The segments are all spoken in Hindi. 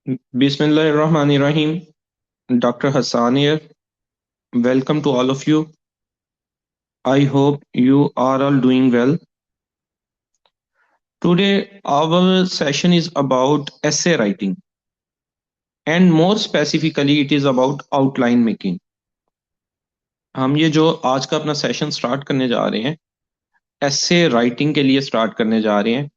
Bismillahirrahmanirrahim. Dr. Hassan here. Welcome to all of you. I hope you are all doing well. Today, our session is about essay writing, and more specifically, it is about outline making. हम ये जो आज का अपना सेशन स्टार्ट करने जा रहे हैं, essay राइटिंग के लिए स्टार्ट करने जा रहे हैं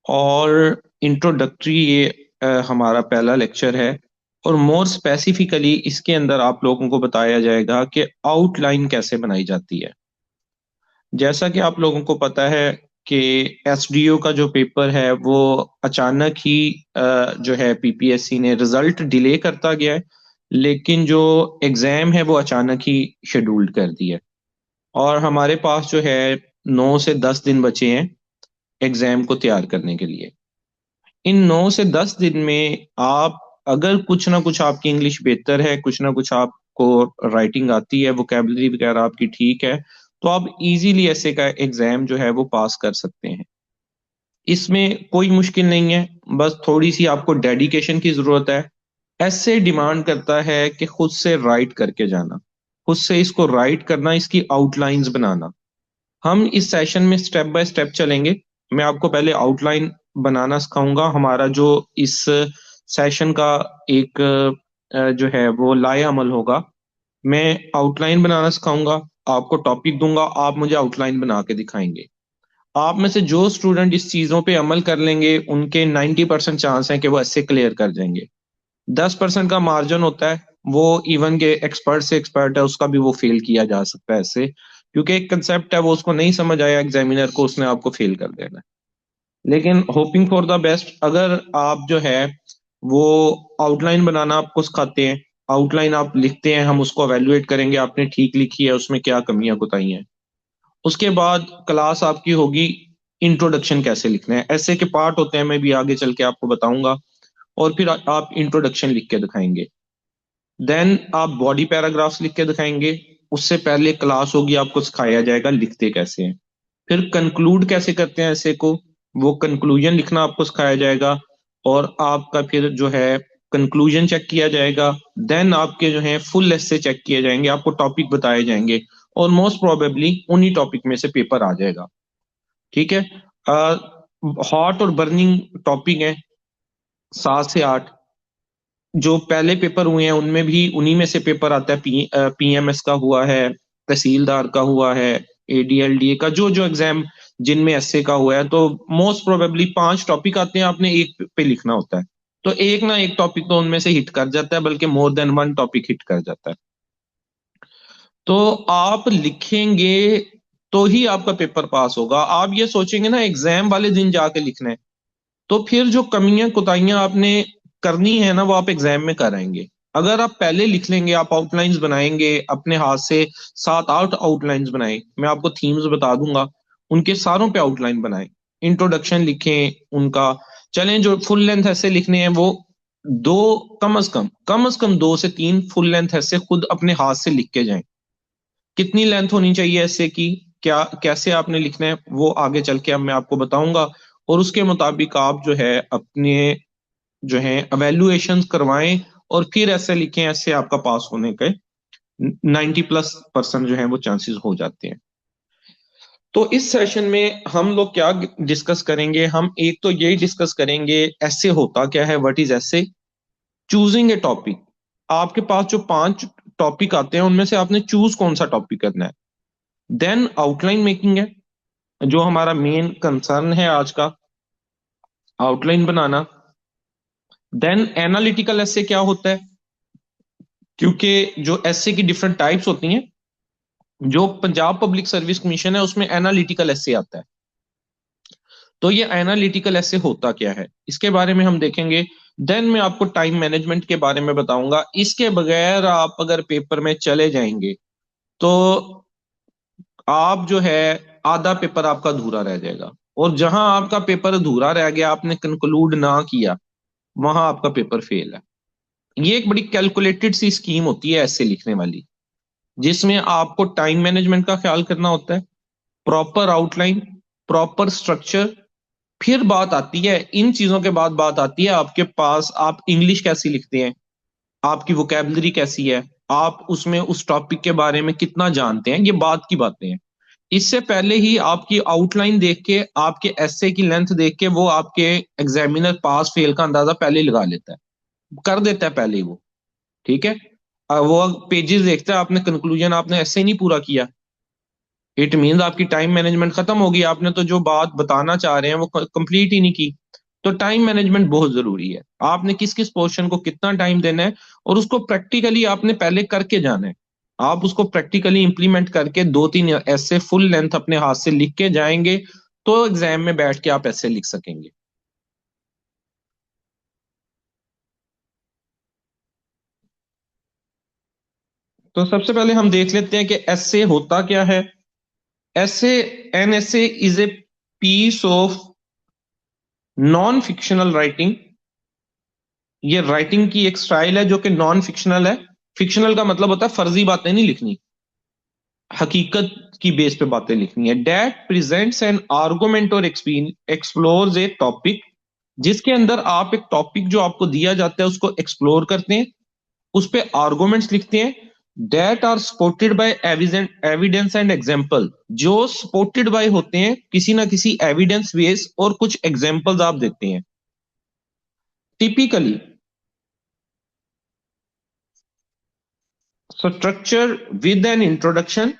और इंट्रोडक्टरी ये हमारा पहला लेक्चर है। और मोर स्पेसिफिकली इसके अंदर आप लोगों को बताया जाएगा कि आउटलाइन कैसे बनाई जाती है। जैसा कि आप लोगों को पता है कि एसडीओ का जो पेपर है वो अचानक ही जो है पीपीएससी ने रिजल्ट डिले करता गया है, लेकिन जो एग्जाम है वो अचानक ही शेड्यूल्ड कर दिया है। और हमारे पास जो है 9 से 10 दिन बचे हैं एग्जाम को तैयार करने के लिए। इन 9 से 10 दिन में आप अगर कुछ ना कुछ आपकी इंग्लिश बेहतर है, कुछ ना कुछ आपको राइटिंग आती है, वोकेबलरी वगैरह आपकी ठीक है, तो आप इजीली ऐसे का एग्जाम जो है वो पास कर सकते हैं। इसमें कोई मुश्किल नहीं है, बस थोड़ी सी आपको डेडिकेशन की जरूरत है। ऐसे डिमांड करता है कि खुद से राइट करके जाना, खुद से इसको राइट करना, इसकी आउटलाइंस बनाना। हम इस सेशन में स्टेप बाय स्टेप चलेंगे। मैं आपको पहले आउटलाइन बनाना सिखाऊंगा। हमारा जो इस सेशन का एक जो है वो लाए अमल होगा। मैं आउटलाइन बनाना सिखाऊंगा, आपको टॉपिक दूंगा, आप मुझे आउटलाइन बना के दिखाएंगे। आप में से जो स्टूडेंट इस चीजों पे अमल कर लेंगे उनके 90% चांस है कि वो ऐसे क्लियर कर जाएंगे। 10% का मार्जिन होता है, वो इवन के एक्सपर्ट से एक्सपर्ट है उसका भी वो फेल किया जा सकता है ऐसे, क्योंकि एक कंसेप्ट है वो उसको नहीं समझ आया एग्जामिनर को, उसने आपको फेल कर देना है। लेकिन होपिंग फॉर द बेस्ट, अगर आप जो है वो आउटलाइन बनाना आपको सिखाते हैं, आउटलाइन आप लिखते हैं, हम उसको एवेल्युएट करेंगे आपने ठीक लिखी है, उसमें क्या कमियां कुताई हैं। उसके बाद क्लास आपकी होगी इंट्रोडक्शन कैसे लिखना है। ऐसे के पार्ट होते हैं, मैं भी आगे चल के आपको बताऊंगा। और फिर आप इंट्रोडक्शन लिख के दिखाएंगे। देन आप बॉडी पैराग्राफ्स लिख के दिखाएंगे। उससे पहले क्लास होगी, आपको सिखाया जाएगा लिखते कैसे हैं। फिर कंक्लूड कैसे करते हैं ऐसे को, वो कंक्लूजन लिखना आपको सिखाया जाएगा। और आपका फिर जो है कंक्लूजन चेक किया जाएगा। देन आपके जो है फुल एस्से चेक किए जाएंगे, आपको टॉपिक बताए जाएंगे और मोस्ट प्रोबेबली उन्हीं टॉपिक में से पेपर आ जाएगा। ठीक है। हॉट और बर्निंग टॉपिक है 7 से 8। जो पहले पेपर हुए हैं उनमें भी उन्हीं में से पेपर आता है। पीएमएस का हुआ है, तहसीलदार का हुआ है, एडीएलडीए का, जो जो एग्जाम जिनमें एसए का हुआ है, तो मोस्ट प्रोबेबली 5 टॉपिक आते हैं, आपने एक पे लिखना होता है। तो एक ना एक टॉपिक तो उनमें से हिट कर जाता है, बल्कि more than one topic hit कर जाता है। तो आप लिखेंगे तो ही आपका पेपर पास होगा। आप ये सोचेंगे ना एग्जाम वाले दिन जाके लिखना है, तो फिर जो कमियां कुताइयां आपने करनी है ना वो आप एग्जाम में कराएंगे। अगर आप पहले लिख लेंगे, आप आउटलाइंस बनाएंगे अपने हाथ से, 7 8 आउटलाइंस बनाएं, मैं आपको थीम्स बता दूंगा, उनके सारों पे आउटलाइन बनाएं। इंट्रोडक्शन लिखें उनका। चलें, जो फुल लेंथ ऐसे लिखने हैं वो दो, कम से कम 2 से 3 फुल लेंथ ऐसे खुद अपने हाथ से लिख के जाएं। कितनी लेंथ होनी चाहिए ऐसे की, क्या कैसे आपने लिखना है, वो आगे चल के अब मैं आपको बताऊंगा। और उसके मुताबिक आप जो है अपने जो है अवेल्युएशन करवाएं और फिर ऐसे लिखें। ऐसे आपका पास होने के 90+% जो है वो चांसेस हो जाते हैं। तो इस सेशन में हम लोग क्या डिस्कस करेंगे, हम एक तो यही डिस्कस करेंगे ऐसे होता क्या है, व्हाट इज ऐसे, चूजिंग ए टॉपिक। आपके पास जो 5 टॉपिक आते हैं उनमें से आपने चूज कौन सा टॉपिक करना है। देन आउटलाइन मेकिंग है, जो हमारा मेन कंसर्न है आज का, आउटलाइन बनाना। देन एनालिटिकल एसे क्या होता है, क्योंकि जो एसे की डिफरेंट टाइप्स होती हैं, जो पंजाब पब्लिक सर्विस कमीशन है उसमें एनालिटिकल एसे आता है। तो ये एनालिटिकल एसे होता क्या है, इसके बारे में हम देखेंगे। देन मैं आपको टाइम मैनेजमेंट के बारे में बताऊंगा। इसके बगैर आप अगर पेपर में चले जाएंगे तो आप जो है आधा पेपर आपका अधूरा रह जाएगा। और जहां आपका पेपर अधूरा रह गया, आपने कंक्लूड ना किया, वहां आपका पेपर फेल है। ये एक बड़ी कैलकुलेटेड सी स्कीम होती है ऐसे लिखने वाली, जिसमें आपको टाइम मैनेजमेंट का ख्याल करना होता है, प्रॉपर आउटलाइन, प्रॉपर स्ट्रक्चर, फिर बात आती है, इन चीजों के बाद बात आती है आपके पास आप इंग्लिश कैसी लिखते हैं, आपकी वोकेबलरी कैसी है, आप उसमें उस टॉपिक के बारे में कितना जानते हैं, ये बात की बातें हैं। इससे पहले ही आपकी आउटलाइन देख के, आपके एसे की लेंथ देख के वो आपके एग्जामिनर पास फेल का अंदाजा पहले ही लगा लेता है, कर देता है पहले ही वो। ठीक है। वो पेजेस देखता है, आपने कंक्लूजन, आपने ऐसे ही नहीं पूरा किया, इट मीन आपकी टाइम मैनेजमेंट खत्म होगी, आपने तो जो बात बताना चाह रहे हैं वो कंप्लीट ही नहीं की। तो टाइम मैनेजमेंट बहुत जरूरी है, आपने किस किस पोर्शन को कितना टाइम देना है, और उसको प्रैक्टिकली आपने पहले करके जाना है। आप उसको प्रैक्टिकली इंप्लीमेंट करके दो तीन ऐसे फुल लेंथ अपने हाथ से लिख के जाएंगे, तो एग्जाम में बैठ के आप ऐसे लिख सकेंगे। तो सबसे पहले हम देख लेते हैं कि ऐसे होता क्या है। Essay, an essay is a piece of non fictional writing. ये राइटिंग की एक स्टाइल है जो कि नॉन फिक्शनल है। फिक्शनल का मतलब होता है फर्जी बातें नहीं लिखनी, हकीकत की बेस पे बातें लिखनी है। डेट प्रेजेंट्स एन आर्गुमेंट और एक्सप्लोर्स ए टॉपिक, जिसके अंदर आप एक टॉपिक जो आपको दिया जाता है उसको एक्सप्लोर करते हैं, उस पे आर्गुमेंट्स लिखते हैं। That are supported by evidence and example, जो सपोर्टेड बाय होते हैं किसी ना किसी एविडेंस बेस, और कुछ एग्जाम्पल्स आप देते हैं। Typically structure with an introduction,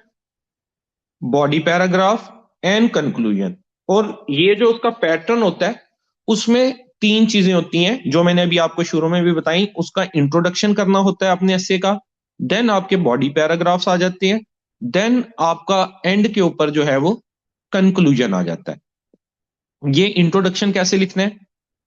body paragraph and conclusion. और ये जो उसका पैटर्न होता है, उसमें तीन चीजें होती हैं जो मैंने अभी आपको शुरू में भी बताई। उसका इंट्रोडक्शन करना होता है अपने एसे का, देन आपके बॉडी पैराग्राफ्स आ जाते हैं, देन आपका एंड के ऊपर जो है वो कंक्लूजन आ जाता है। ये इंट्रोडक्शन कैसे लिखना है,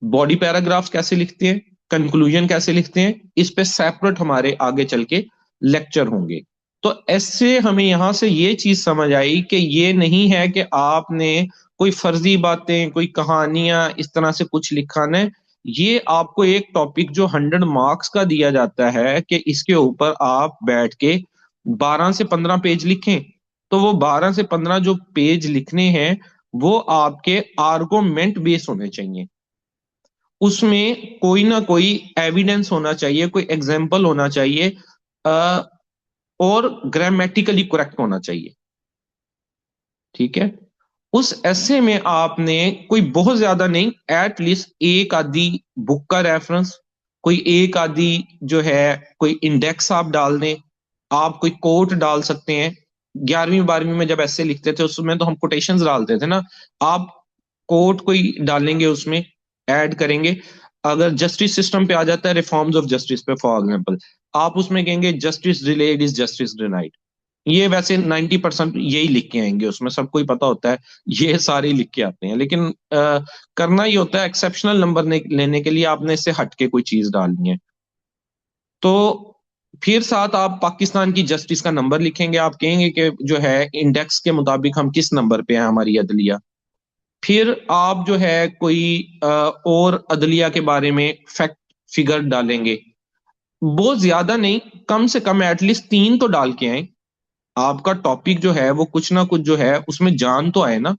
बॉडी पैराग्राफ्स कैसे लिखते हैं, कंक्लूजन कैसे लिखते हैं, इस पे सेपरेट हमारे आगे चल के लेक्चर होंगे। तो ऐसे हमें यहां से ये चीज समझ आई कि ये नहीं है कि आपने कोई फर्जी बातें, कोई कहानियां इस तरह से कुछ लिखाना है। ये आपको एक टॉपिक जो 100 मार्क्स का दिया जाता है कि इसके ऊपर आप बैठ के 12 से 15 पेज लिखें। तो वो 12 से 15 जो पेज लिखने हैं वो आपके आर्गुमेंट बेस होने चाहिए, उसमें कोई ना कोई एविडेंस होना चाहिए, कोई एग्जाम्पल होना चाहिए, अ, और ग्रामेटिकली करेक्ट होना चाहिए। ठीक है। उस ऐसे में आपने कोई बहुत ज्यादा नहीं, एटलीस्ट एक आधी बुक का रेफरेंस, कोई एक आधी जो है कोई इंडेक्स आप डाल दें, आप कोई कोट डाल सकते हैं। 11वीं 12वीं में जब ऐसे लिखते थे उसमें तो हम कोटेशंस डालते थे ना, आप कोट कोई डालेंगे उसमें, ऐड करेंगे। अगर जस्टिस सिस्टम पे आ जाता है, रिफॉर्म्स ऑफ जस्टिस पे फॉर एग्जाम्पल, आप उसमें कहेंगे justice delayed is justice denied. ये वैसे 90% यही लिख के आएंगे, उसमें सबको ही पता होता है, ये सारे लिख के आते हैं। लेकिन करना ही होता है, एक्सेप्शनल नंबर लेने के लिए आपने इससे हटके कोई चीज डालनी है। तो फिर साथ आप पाकिस्तान की जस्टिस का नंबर लिखेंगे, आप कहेंगे कि जो है इंडेक्स के मुताबिक हम किस नंबर पे हैं हमारी अदलिया। फिर आप जो है कोई और अदलिया के बारे में फैक्ट फिगर डालेंगे, बहुत ज्यादा नहीं, कम से कम एटलीस्ट 3 तो डाल के आए। आपका टॉपिक जो है वो कुछ ना कुछ जो है उसमें जान तो आए ना,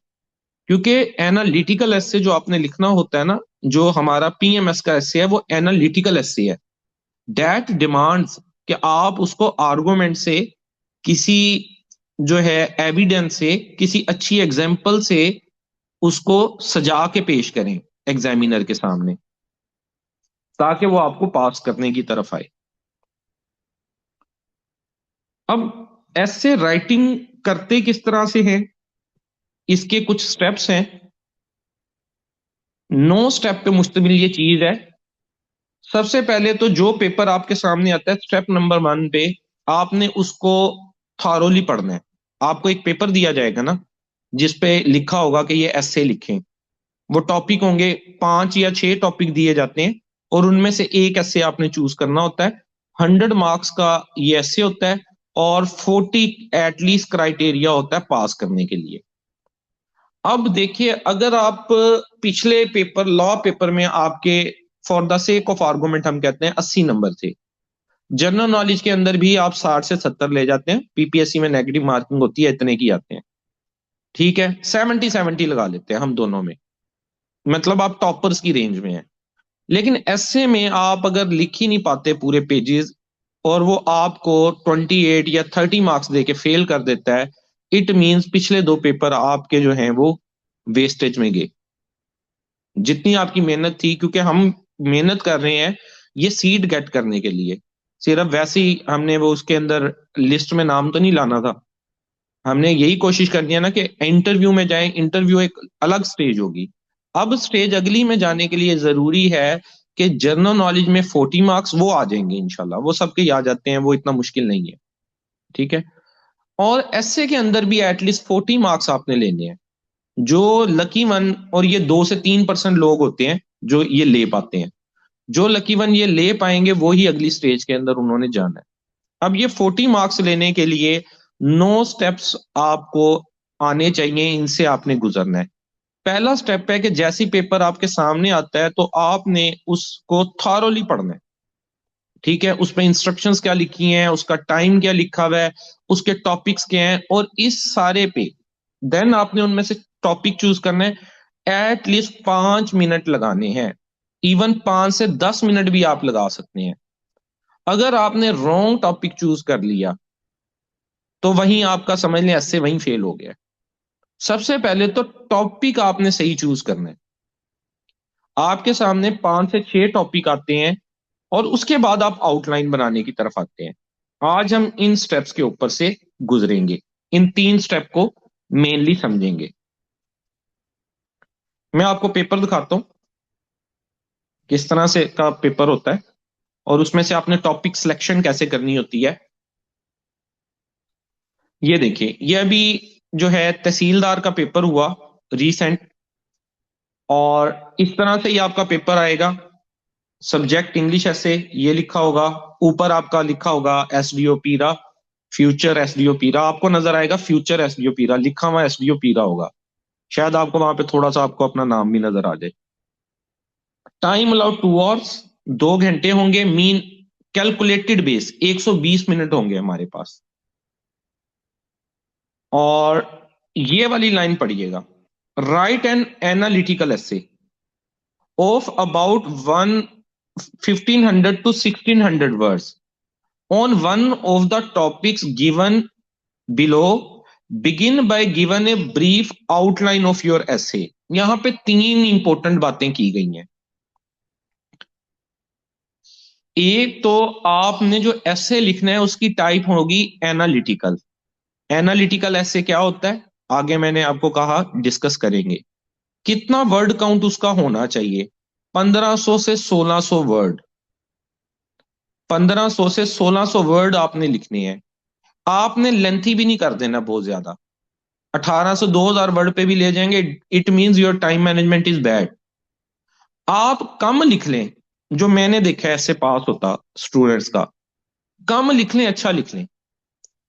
क्योंकि एनालिटिकल एसे जो आपने लिखना होता है ना, जो हमारा पीएमएस का एसे है वो एनालिटिकल एसे है। दैट डिमांड्स कि आप उसको आर्गुमेंट से, किसी जो है एविडेंस से, किसी अच्छी एग्जाम्पल से उसको सजा के पेश करें एग्जामिनर के सामने, ताकि वो आपको पास करने की तरफ आए। अब ऐसे राइटिंग करते किस तरह से हैं, इसके कुछ स्टेप्स हैं। 9 स्टेप पे मुश्तमिल ये चीज है। सबसे पहले तो जो पेपर आपके सामने आता है स्टेप नंबर 1 पे, आपने उसको थारोली पढ़ना है। आपको एक पेपर दिया जाएगा ना, जिसपे लिखा होगा कि ये ऐसे लिखें। वो टॉपिक होंगे, 5 या 6 टॉपिक दिए जाते हैं, और उनमें से एक ऐसे आपने चूज करना होता है। 100 मार्क्स का ये ऐसे होता है, और 40 एटलीस्ट क्राइटेरिया होता है पास करने के लिए। अब देखिए, अगर आप पिछले पेपर, लॉ पेपर में आपके for the sake of argument हम कहते हैं 80 नंबर थे, जनरल नॉलेज के अंदर भी आप 60 से 70 ले जाते हैं, पीपीएससी में नेगेटिव मार्किंग होती है, इतने की आते हैं। ठीक है, 70-70 लगा लेते हैं हम दोनों में। मतलब आप टॉपर्स की रेंज में हैं। लेकिन ऐसे में आप अगर लिख ही नहीं पाते पूरे पेजेस और वो आपको 28 या 30 मार्क्स दे के फेल कर देता है, इट मीन्स पिछले दो पेपर आपके जो हैं वो वेस्टेज में गए, जितनी आपकी मेहनत थी। क्योंकि हम मेहनत कर रहे हैं ये सीट गेट करने के लिए, सिर्फ वैसे ही हमने वो उसके अंदर लिस्ट में नाम तो नहीं लाना था। हमने यही कोशिश करनी है ना कि इंटरव्यू में जाएं, इंटरव्यू एक अलग स्टेज होगी। अब स्टेज अगली में जाने के लिए जरूरी है कि जनरल नॉलेज में 40 मार्क्स वो आ जाएंगे इंशाल्लाह, वो सबके ही आ जाते हैं, वो इतना मुश्किल नहीं है। ठीक है। और ऐसे के अंदर भी एटलीस्ट 40 मार्क्स आपने लेने हैं। जो लकी वन, और ये 2 से 3% लोग होते हैं जो ये ले पाते हैं, जो लकी वन ये ले पाएंगे वो ही अगली स्टेज के अंदर उन्होंने जाना है। अब ये 40 मार्क्स लेने के लिए 9 स्टेप्स आपको आने चाहिए, इनसे आपने गुजरना है। पहला स्टेप है कि जैसी पेपर आपके सामने आता है तो आपने उसको थॉरोली पढ़ना है। ठीक है, उसमें इंस्ट्रक्शंस क्या लिखी हैं, उसका टाइम क्या लिखा हुआ है, उसके टॉपिक्स क्या हैं, और इस सारे पे देन आपने उनमें से टॉपिक चूज करना है। एट लीस्ट 5 मिनट लगाने हैं। इवन 5 से 10 मिनट भी आप लगा सकते हैं। अगर आपने रॉन्ग टॉपिक चूज कर लिया तो वहीं आपका समझ लें ऐसे वहीं फेल हो गया। सबसे पहले तो टॉपिक आपने सही चूज करना है। आपके सामने 5 से 6 टॉपिक आते हैं और उसके बाद आप आउटलाइन बनाने की तरफ आते हैं। आज हम इन स्टेप्स के ऊपर से गुजरेंगे, इन 3 स्टेप को मेनली समझेंगे। मैं आपको पेपर दिखाता हूं किस तरह से का पेपर होता है, और उसमें से आपने टॉपिक सिलेक्शन कैसे करनी होती है। ये देखिए, ये अभी जो है तहसीलदार का पेपर हुआ रीसेंट, और इस तरह से ही आपका पेपर आएगा। सब्जेक्ट इंग्लिश ऐसे ये लिखा होगा, ऊपर आपका लिखा होगा एसडीओ पीरा, फ्यूचर एसडीओ पीरा, आपको नजर आएगा फ्यूचर एसडीओ पीरा लिखा हुआ, एसडीओ पीरा होगा। शायद आपको वहां पे थोड़ा सा आपको अपना नाम भी नजर आ जाए। टाइम अलाउड 2 आवर्स, 2 घंटे होंगे मीन, कैलकुलेटेड बेस 120 मिनट होंगे हमारे पास। और ये वाली लाइन पढ़िएगा, right an analytical essay of about 1500 to 1600 words on one of the topics given below. Begin by given a brief outline of your essay. यहां पे 3 इंपॉर्टेंट बातें की गई हैं। एक तो आपने जो ऐसे लिखना है उसकी टाइप होगी एनालिटिकल। एनालिटिकल ऐसे क्या होता है आगे मैंने आपको कहा डिस्कस करेंगे। कितना वर्ड काउंट उसका होना चाहिए, 1500 से 1600 वर्ड। 1500 से 1600 वर्ड आपने लिखने हैं। आपने लेंथी भी नहीं कर देना बहुत ज्यादा। 18 से 2000 वर्ड पे भी ले जाएंगे, it means your time management is bad. आप कम लिख लें, जो मैंने देखा है ऐसे पास होता स्टूडेंट्स का, कम लिख लें, अच्छा लिख लें।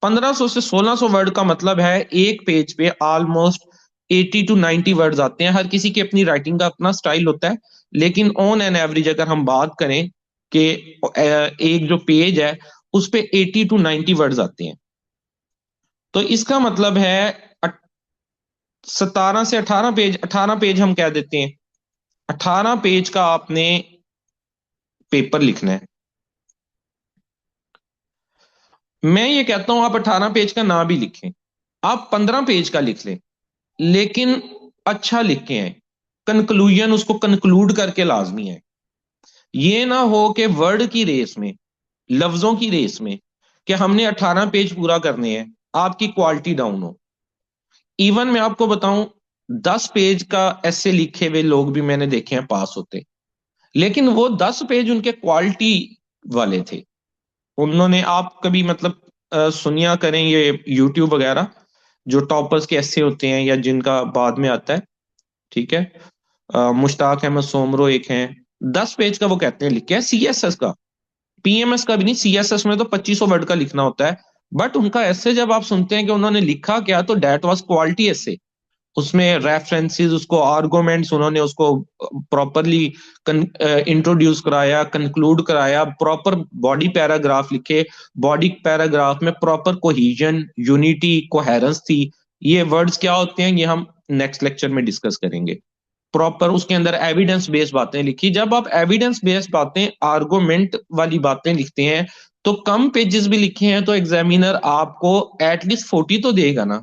1500 से 1600 वर्ड का मतलब है एक पेज पे ऑलमोस्ट 80 to 90 वर्ड्स आते हैं। हर किसी की अपनी राइटिंग का अपना स्टाइल होता है, लेकिन ऑन एन एवरेज अगर हम बात करें कि एक जो पेज है उस पे 80 to 90 वर्ड्स आते हैं। तो इसका मतलब है 17 से 18 पेज, 18 पेज हम कह देते हैं, 18 पेज का आपने पेपर लिखना है। मैं ये कहता हूं आप 18 पेज का ना भी लिखें, आप 15 पेज का लिख लें, लेकिन अच्छा लिख के हैं। कंक्लूजन उसको कंक्लूड करके लाजमी है। ये ना हो कि वर्ड की रेस में, लफ्जों की रेस में, कि हमने 18 पेज पूरा करने हैं, आपकी क्वालिटी डाउन हो। इवन मैं आपको बताऊं, 10 पेज का ऐसे लिखे हुए लोग भी मैंने देखे हैं पास होते, लेकिन वो 10 पेज उनके क्वालिटी वाले थे। उन्होंने, आप कभी मतलब सुनिया करें ये यूट्यूब वगैरह, जो टॉपर्स के ऐसे होते हैं या जिनका बाद में आता है। ठीक है। मुश्ताक अहमद सोमरो एक हैं, 10 पेज का वो कहते हैं लिख के, सीएसएस का, पीएमएस का भी नहीं, सीएसएस में तो 2500 वर्ड का लिखना होता है। बट उनका ऐसे जब आप सुनते हैं कि उन्होंने लिखा क्या, तो डेट वाज क्वालिटी ऐसे। उसमें रेफरेंसेस, उसको आर्गुमेंट्स उन्होंने उसको प्रॉपरली इंट्रोड्यूस कराया, कंक्लूड कराया, प्रॉपर बॉडी पैराग्राफ लिखे। बॉडी पैराग्राफ में प्रॉपर कोहिजन, यूनिटी, कोहेरेंस थी। ये वर्ड्स क्या होते हैं ये हम नेक्स्ट लेक्चर में डिस्कस करेंगे। प्रॉपर उसके अंदर एविडेंस बेस्ड बातें लिखी। जब आप एविडेंस बेस्ड बातें, आर्गुमेंट वाली बातें लिखते हैं, तो कम पेजेस भी लिखे हैं तो एग्जामिनर आपको एटलीस्ट 40 तो देगा ना।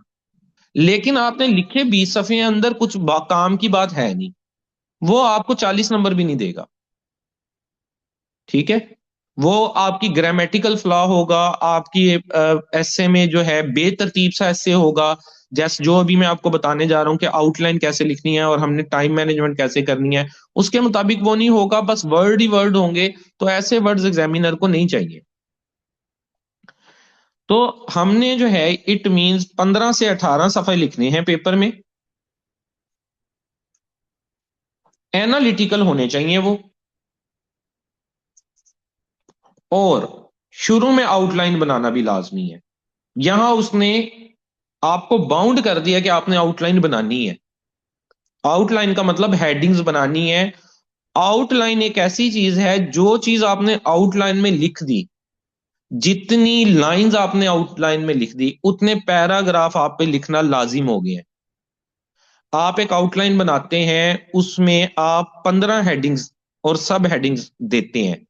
लेकिन आपने लिखे 20 सफ़े अंदर कुछ काम की बात है नहीं, वो आपको 40 नंबर भी नहीं देगा। ठीक है, वो आपकी ग्रामेटिकल फ्लॉ होगा, आपकी एसे में जो है बेतरतीब सा एसे होगा। जैसे जो अभी मैं आपको बताने जा रहा हूं कि आउटलाइन कैसे लिखनी है और हमने टाइम मैनेजमेंट कैसे करनी है, उसके मुताबिक वो नहीं होगा, बस वर्ड ही वर्ड होंगे। तो ऐसे वर्ड्स एग्जामिनर को नहीं चाहिए। तो हमने जो है इट मींस 15 से 18 सफ़े लिखने हैं पेपर में। एनालिटिकल होने चाहिए वो। और शुरू में आउटलाइन बनाना भी लाजमी है। यहां उसने आपको बाउंड कर दिया कि आपने आउटलाइन बनानी है। आउटलाइन का मतलब हेडिंग्स बनानी है। आउटलाइन एक ऐसी चीज है, जो चीज आपने आउटलाइन में लिख दी, जितनी लाइंस आपने आउटलाइन में लिख दी, उतने पैराग्राफ आप पे लिखना लाजिम हो गए हैं। आप एक आउटलाइन बनाते हैं, उसमें आप 15 हेडिंग्स और सब हेडिंग्स देते हैं,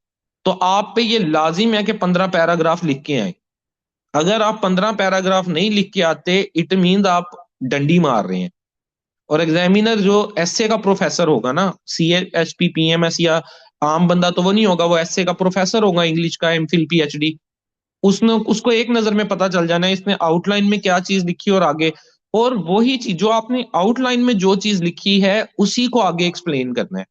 तो आप पे ये लाजिम है कि 15 पैराग्राफ लिख के आए। अगर आप 15 पैराग्राफ नहीं लिख के आते, इट मीन आप डंडी मार रहे हैं। और एग्जामिनर जो एसए का प्रोफेसर होगा ना, C H P P M S, या आम बंदा तो वो नहीं होगा, वो एसए का प्रोफेसर होगा, इंग्लिश का एमफिल पीएचडी। उसने उसको एक नजर में पता चल जाना है इसने आउटलाइन में क्या चीज लिखी और आगे। और वही चीज जो आपने आउटलाइन में जो चीज लिखी है, उसी को आगे एक्सप्लेन करना है।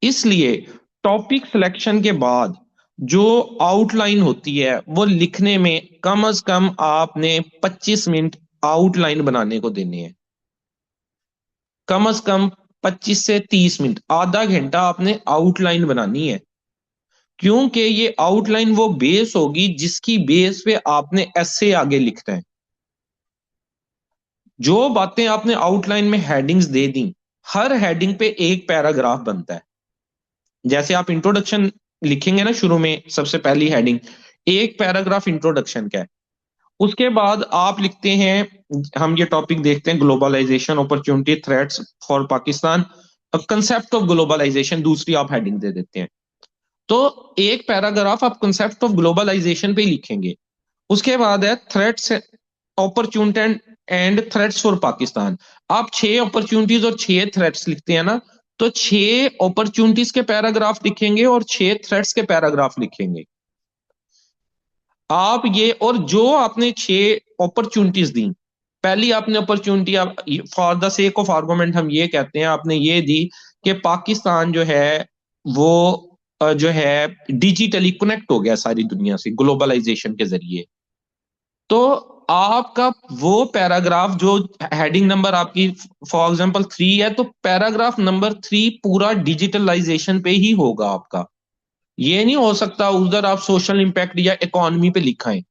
इसलिए टॉपिक सिलेक्शन के बाद जो आउटलाइन होती है, वो लिखने में कम से कम आपने 25 मिनट आउटलाइन बनाने को देने हैं। कम से कम 25 से 30 मिनट, आधा घंटा आपने आउटलाइन बनानी है। क्योंकि ये आउटलाइन वो बेस होगी जिसकी बेस पे आपने एसे आगे लिखना है। जो बातें आपने आउटलाइन में हेडिंग्स दे दी, हर हेडिंग पे एक पैराग्राफ बनता है। जैसे आप इंट्रोडक्शन लिखेंगे ना, शुरू में सबसे पहली हेडिंग, एक पैराग्राफ इंट्रोडक्शन का है। उसके बाद आप लिखते हैं, हम ये टॉपिक देखते हैं, globalisation opportunity threats for Pakistan, concept of globalisation, दूसरी आप हेडिंग दे देते हैं। तो एक पैराग्राफ आप कंसेप्ट ऑफ ग्लोबलाइजेशन पे ही लिखेंगे। उसके बाद है threats, opportunity and threats for Pakistan. आप 6 अपॉर्चुनिटीज और 6 थ्रेट्स लिखते हैं ना, तो 6 अपॉर्चुनिटीज के पैराग्राफ लिखेंगे और 6 थ्रेट्स के पैराग्राफ लिखेंगे। आप ये, और जो आपने 6 अपॉर्चुनिटीज दी, पहली आपने अपॉर्चुनिटी, आप for the sake of argument हम ये कहते हैं, आपने ये दी कि पाकिस्तान जो है वो जो है डिजिटली कनेक्ट हो गया सारी दुनिया से ग्लोबलाइजेशन के जरिए। तो आपका वो पैराग्राफ जो हेडिंग नंबर आपकी फॉर एग्जांपल 3 है, तो पैराग्राफ नंबर 3 पूरा डिजिटलाइजेशन पे ही होगा आपका। ये नहीं हो सकता उधर आप सोशल इंपैक्ट या इकोनॉमी पे लिखा है।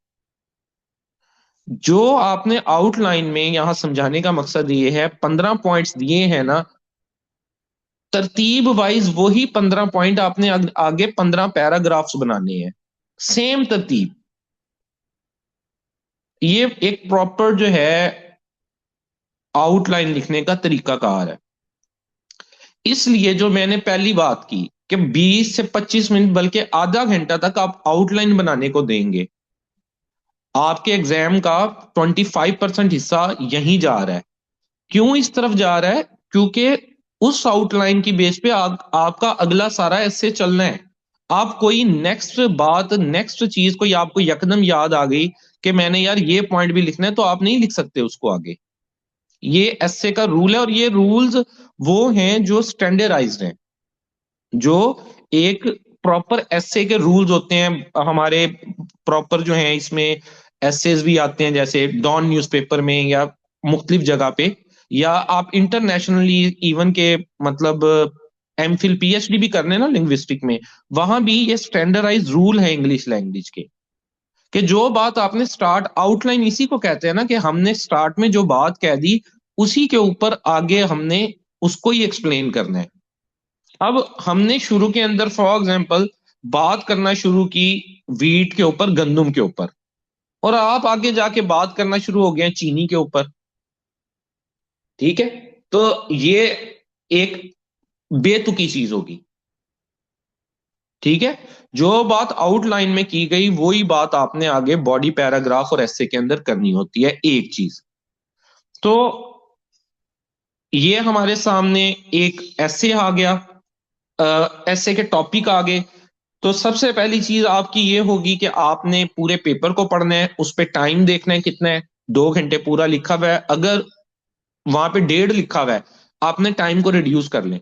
जो आपने आउटलाइन में यहां समझाने का मकसद ये है, 15 पॉइंट्स दिए हैं ना, तरतीब वाइज वही 15 पॉइंट आपने आगे 15 पैराग्राफ्स बनाने हैं, सेम तरतीब। ये एक प्रॉपर जो है आउटलाइन लिखने का तरीकाकार है। इसलिए जो मैंने पहली बात की कि 20 से 25 मिनट बल्कि आधा घंटा तक आप आउटलाइन बनाने को देंगे, आपके एग्जाम का 25% हिस्सा यहीं जा रहा है। क्यों इस तरफ जा रहा है? क्योंकि उस आउटलाइन की बेस पे आपका अगला सारा ऐसे चलना है। आप कोई नेक्स्ट बात, नेक्स्ट चीज कोई आपको यकदम याद आ गई कि मैंने यार ये पॉइंट भी लिखना है, तो आप नहीं लिख सकते उसको आगे। ये एसए का रूल है, और ये रूल्स वो हैं जो स्टैंडर्डाइज्ड हैं, जो एक प्रॉपर एसए के रूल्स होते हैं हमारे। प्रॉपर जो है इसमें एसेज भी आते हैं, जैसे डॉन न्यूज़पेपर में या मुख्तलिफ जगह पे, या आप इंटरनेशनली इवन के मतलब एमफिल पीएचडी भी करने ना लिंग्विस्टिक में, वहां भी ये स्टैंडर्डाइज रूल है इंग्लिश लैंग्वेज के, कि जो बात आपने स्टार्ट, आउटलाइन इसी को कहते हैं ना, कि हमने स्टार्ट में जो बात कह दी, उसी के ऊपर आगे हमने उसको ही एक्सप्लेन करना है। अब हमने शुरू के अंदर फॉर एग्जांपल बात करना शुरू की वीट के ऊपर, गंदुम के ऊपर, और आप आगे जाके बात करना शुरू हो गए चीनी के ऊपर। ठीक है, तो ये एक बेतुकी चीज होगी। ठीक है, जो बात आउटलाइन में की गई वही बात आपने आगे बॉडी पैराग्राफ और एसे के अंदर करनी होती है, एक चीज। तो ये हमारे सामने एक एसे आ गया, एसे के टॉपिक आ गए। तो सबसे पहली चीज आपकी ये होगी कि आपने पूरे पेपर को पढ़ना है, उस पर टाइम देखना है कितना है। 2 घंटे पूरा लिखा हुआ है, अगर वहां पे 1.5 लिखा हुआ है, आपने टाइम को रिड्यूस कर लें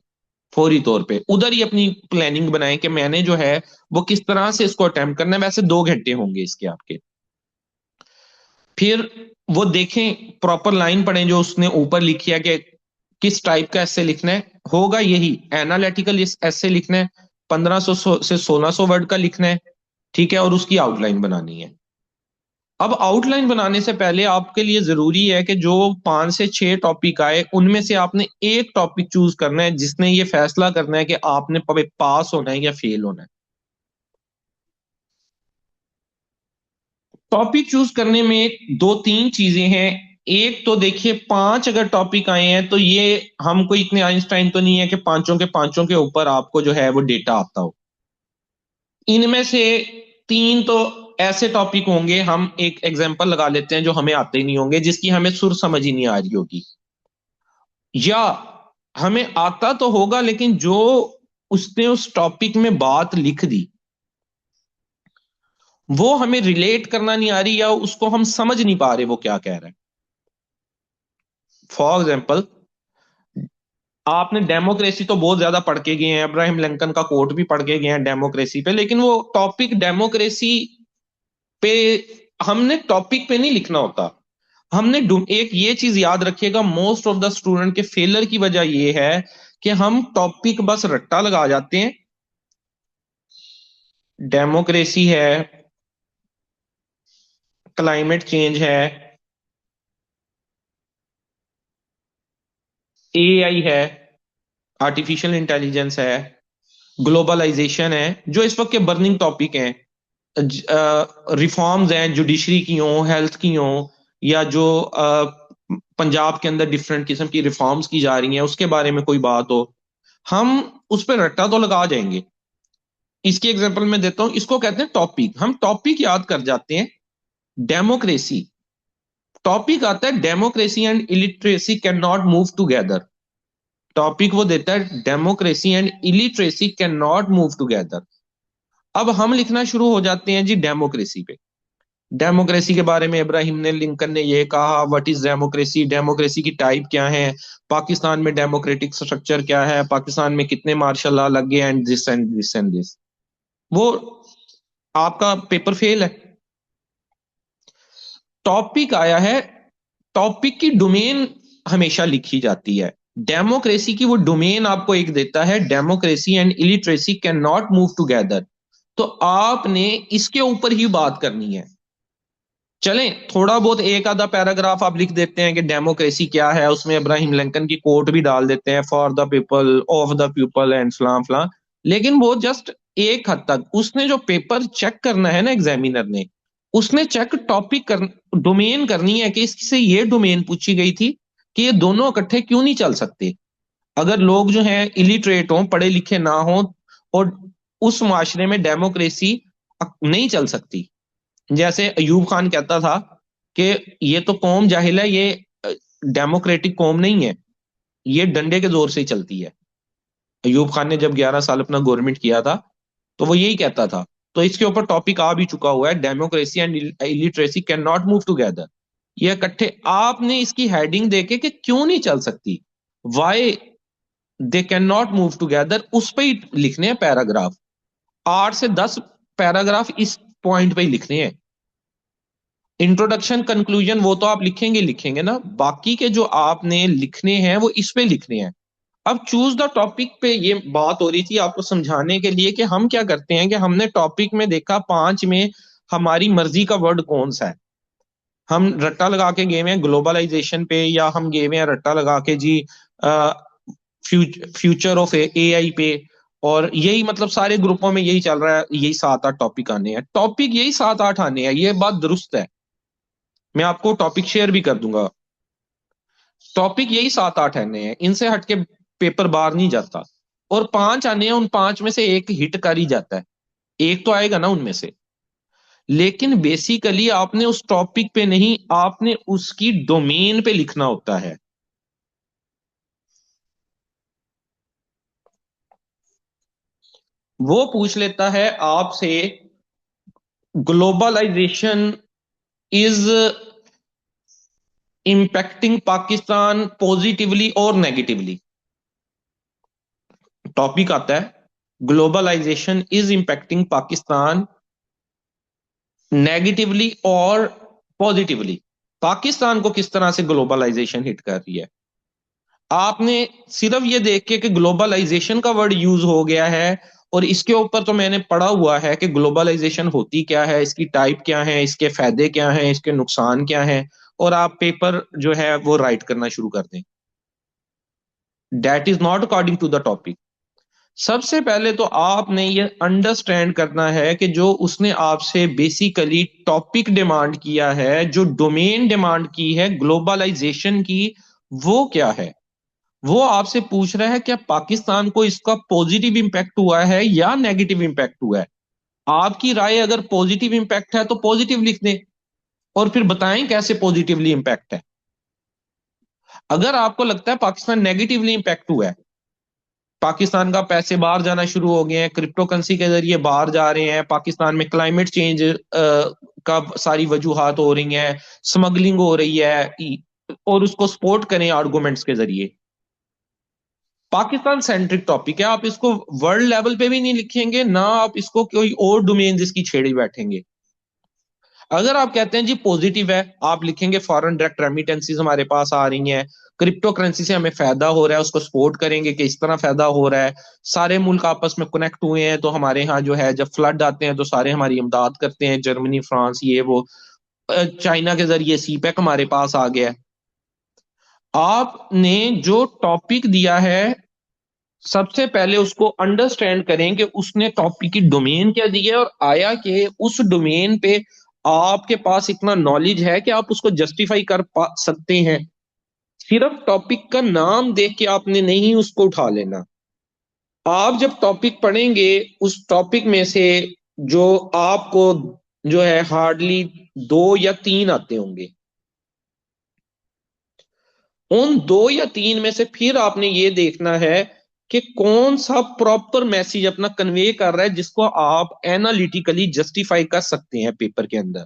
फौरी तौर पे, उधर ही अपनी प्लानिंग बनाएं कि मैंने जो है वो किस तरह से इसको अटेम्प्ट करना है। वैसे 2 घंटे होंगे इसके आपके। फिर वो देखें, प्रॉपर लाइन पढ़ें जो उसने ऊपर लिखी है कि किस टाइप का ऐसे लिखना है। होगा यही एनालिटिकल ऐसे लिखना है, 1500 से 1600 वर्ड का लिखना है। ठीक है, और उसकी आउटलाइन बनानी है। अब आउटलाइन बनाने से पहले आपके लिए जरूरी है कि जो 5 से 6 टॉपिक आए उनमें से आपने एक टॉपिक चूज करना है जिसने ये फैसला करना है कि आपने पास होना है या फेल होना है। टॉपिक चूज करने में दो तीन चीजें हैं। एक तो देखिए, 5 अगर टॉपिक आए हैं तो ये, हम कोई इतने आइंस्टाइन तो नहीं है कि पांचों के ऊपर आपको जो है वो डेटा आता हो। इनमें से 3 तो ऐसे टॉपिक होंगे, हम एक एग्जांपल लगा लेते हैं, जो हमें आते ही नहीं होंगे, जिसकी हमें सुर समझ ही नहीं आ रही होगी। या हमें आता तो होगा लेकिन जो उसने उस टॉपिक में बात लिख दी वो हमें रिलेट करना नहीं आ रही, या उसको हम समझ नहीं पा रहे वो क्या कह रहा है। फॉर एग्जाम्पल, आपने डेमोक्रेसी तो बहुत ज्यादा पढ़ के गए हैं, अब्राहम लिंकन का कोट भी पढ़ के गए हैं डेमोक्रेसी पे, लेकिन वो टॉपिक डेमोक्रेसी पे, हमने टॉपिक पे नहीं लिखना होता। हमने एक ये चीज याद रखिएगा, मोस्ट ऑफ द स्टूडेंट के फेलर की वजह ये है कि हम टॉपिक बस रट्टा लगा जाते हैं। डेमोक्रेसी है, क्लाइमेट चेंज है, एआई है, आर्टिफिशियल इंटेलिजेंस है, ग्लोबलाइजेशन है, जो इस वक्त के बर्निंग टॉपिक हैं। रिफॉर्म्स हैं, जुडिशरी की हो, हेल्थ की हो, या जो पंजाब के अंदर डिफरेंट किस्म की रिफॉर्म्स की जा रही हैं उसके बारे में कोई बात हो, हम उस पर रट्टा तो लगा जाएंगे। इसकी एग्जांपल मैं देता हूं, इसको कहते हैं टॉपिक। हम टॉपिक याद कर जाते हैं। डेमोक्रेसी, टॉपिक आता है democracy and illiteracy can not move together. Topic वो देता है democracy and illiteracy can not move together. अब हम लिखना शुरू हो जाते हैं जी डेमोक्रेसी पे। डेमोक्रेसी के बारे में इब्राहिम ने लिंकन ने ये कहा, व्हाट इज डेमोक्रेसी, डेमोक्रेसी की टाइप क्या है, पाकिस्तान में डेमोक्रेटिक स्ट्रक्चर क्या है, पाकिस्तान में कितने मार्शल लॉ लग गए, and this and this and this. वो आपका पेपर फेल है। टॉपिक आया है, टॉपिक की डोमेन हमेशा लिखी जाती है। डेमोक्रेसी की वो डोमेन आपको एक देता है, democracy and illiteracy can not move together. तो आपने इसके ऊपर ही बात करनी है। चलें, थोड़ा बहुत एक आधा पैराग्राफ आप लिख देते हैं कि डेमोक्रेसी क्या है, उसमें इब्राहिम लिंकन की कोट भी डाल देते हैं, for the people, of the people and फलां फलां। लेकिन वो जस्ट एक हद तक, उसने जो पेपर चेक करना है ना एग्जामिनर ने, उसने चेक टॉपिक कर, डोमेन करनी है कि इससे ये डोमेन पूछी गई थी कि ये दोनों इकट्ठे क्यों नहीं चल सकते। अगर लोग जो हैं इलिटरेट हों, पढ़े लिखे ना हो, और उस माशरे में डेमोक्रेसी नहीं चल सकती। जैसे अयूब खान कहता था कि ये तो कौम जाहिल है, ये डेमोक्रेटिक कौम नहीं है, ये डंडे के जोर से ही चलती है। अयूब खान ने जब 11 साल अपना गवर्नमेंट किया था तो वो यही कहता था। तो इसके ऊपर टॉपिक आ भी चुका हुआ है, democracy and illiteracy can not move together. ये इकट्ठे, आपने इसकी हेडिंग देके कि क्यों नहीं चल सकती, why they can not move together, उस पर ही लिखने हैं पैराग्राफ। 8 से 10 पैराग्राफ इस पॉइंट पे ही लिखने हैं। इंट्रोडक्शन कंक्लूजन वो तो आप लिखेंगे लिखेंगे ना, बाकी के जो आपने लिखने हैं वो इस पे लिखने हैं। अब चूज द टॉपिक पे ये बात हो रही थी आपको समझाने के लिए कि हम क्या करते हैं कि हमने टॉपिक में देखा 5 में हमारी मर्जी का वर्ड कौन सा है। हम रट्टा लगा के गए हैं ग्लोबलाइजेशन पे, या हम गए हैं रट्टा लगा के जी फ्यूचर ऑफ एआई पे। और यही मतलब सारे ग्रुपों में यही चल रहा है, यही 7-8 टॉपिक आने हैं, टॉपिक यही 7-8 आने हैं, ये बात दुरुस्त है। मैं आपको टॉपिक शेयर भी कर दूंगा। टॉपिक यही 7-8 आने हैं, इनसे हटके पेपर बाहर नहीं जाता, और 5 आने हैं, उन 5 में से एक हिट कर ही जाता है, एक तो आएगा ना उनमें से। लेकिन बेसिकली आपने उस टॉपिक पे नहीं, आपने उसकी डोमेन पे लिखना होता है। वो पूछ लेता है आपसे, globalisation is impacting Pakistan positively और नेगेटिवली। टॉपिक आता है globalisation is impacting Pakistan negatively और पॉजिटिवली। पाकिस्तान को किस तरह से ग्लोबलाइजेशन हिट कर रही है। आपने सिर्फ ये देख के कि ग्लोबलाइजेशन का वर्ड यूज हो गया है, और इसके ऊपर तो मैंने पढ़ा हुआ है कि ग्लोबलाइजेशन होती क्या है, इसकी टाइप क्या है, इसके फायदे क्या हैं, इसके नुकसान क्या हैं, और आप पेपर जो है वो राइट करना शुरू कर दें। That is not according to the topic. सबसे पहले तो आपने ये अंडरस्टैंड करना है कि जो उसने आपसे बेसिकली टॉपिक डिमांड किया है, जो डोमेन डिमांड की है ग्लोबलाइजेशन की, वो क्या है। वो आपसे पूछ रहा है क्या पाकिस्तान को इसका पॉजिटिव इंपैक्ट हुआ है या नेगेटिव इंपैक्ट हुआ है। आपकी राय अगर पॉजिटिव इंपैक्ट है तो पॉजिटिव लिख दें, और फिर बताएं कैसे पॉजिटिवली इंपैक्ट है। अगर आपको लगता है पाकिस्तान नेगेटिवली इंपैक्ट हुआ है, पाकिस्तान का पैसे बाहर जाना शुरू हो गए हैं, क्रिप्टो करेंसी के जरिए बाहर जा रहे हैं, पाकिस्तान में क्लाइमेट चेंज का सारी वजूहात हो रही हैं, स्मगलिंग हो रही है, और उसको सपोर्ट करें आर्गुमेंट्स के जरिए। पाकिस्तान सेंट्रिक टॉपिक है, आप इसको वर्ल्ड लेवल पे भी नहीं लिखेंगे ना, आप इसको कोई और डोमेन इसकी छेड़े बैठेंगे। अगर आप कहते हैं जी पॉजिटिव है, आप लिखेंगे फॉरेन डायरेक्ट रेमिटेंसीज हमारे पास आ रही हैं, क्रिप्टो करेंसी से हमें फायदा हो रहा है, उसको सपोर्ट करेंगे कि इस तरह फायदा हो रहा है, सारे मुल्क आपस में कनेक्ट हुए हैं, तो हमारे यहाँ जो है जब फ्लड आते हैं तो सारे हमारी इमदाद करते हैं, जर्मनी फ्रांस ये वो। चाइना के जरिए सीपैक हमारे पास आ गया है। आपने जो टॉपिक दिया है, सबसे पहले उसको अंडरस्टैंड करें कि उसने टॉपिक की डोमेन क्या दी है, और आया कि उस डोमेन पे आपके पास इतना नॉलेज है कि आप उसको जस्टिफाई कर पा सकते हैं। सिर्फ टॉपिक का नाम देख के आपने नहीं उसको उठा लेना। आप जब टॉपिक पढ़ेंगे, उस टॉपिक में से जो आपको जो है हार्डली 2 या 3 आते होंगे, उन 2 या 3 में से फिर आपने ये देखना है कि कौन सा प्रॉपर मैसेज अपना कन्वे कर रहा है, जिसको आप एनालिटिकली जस्टिफाई कर सकते हैं पेपर के अंदर।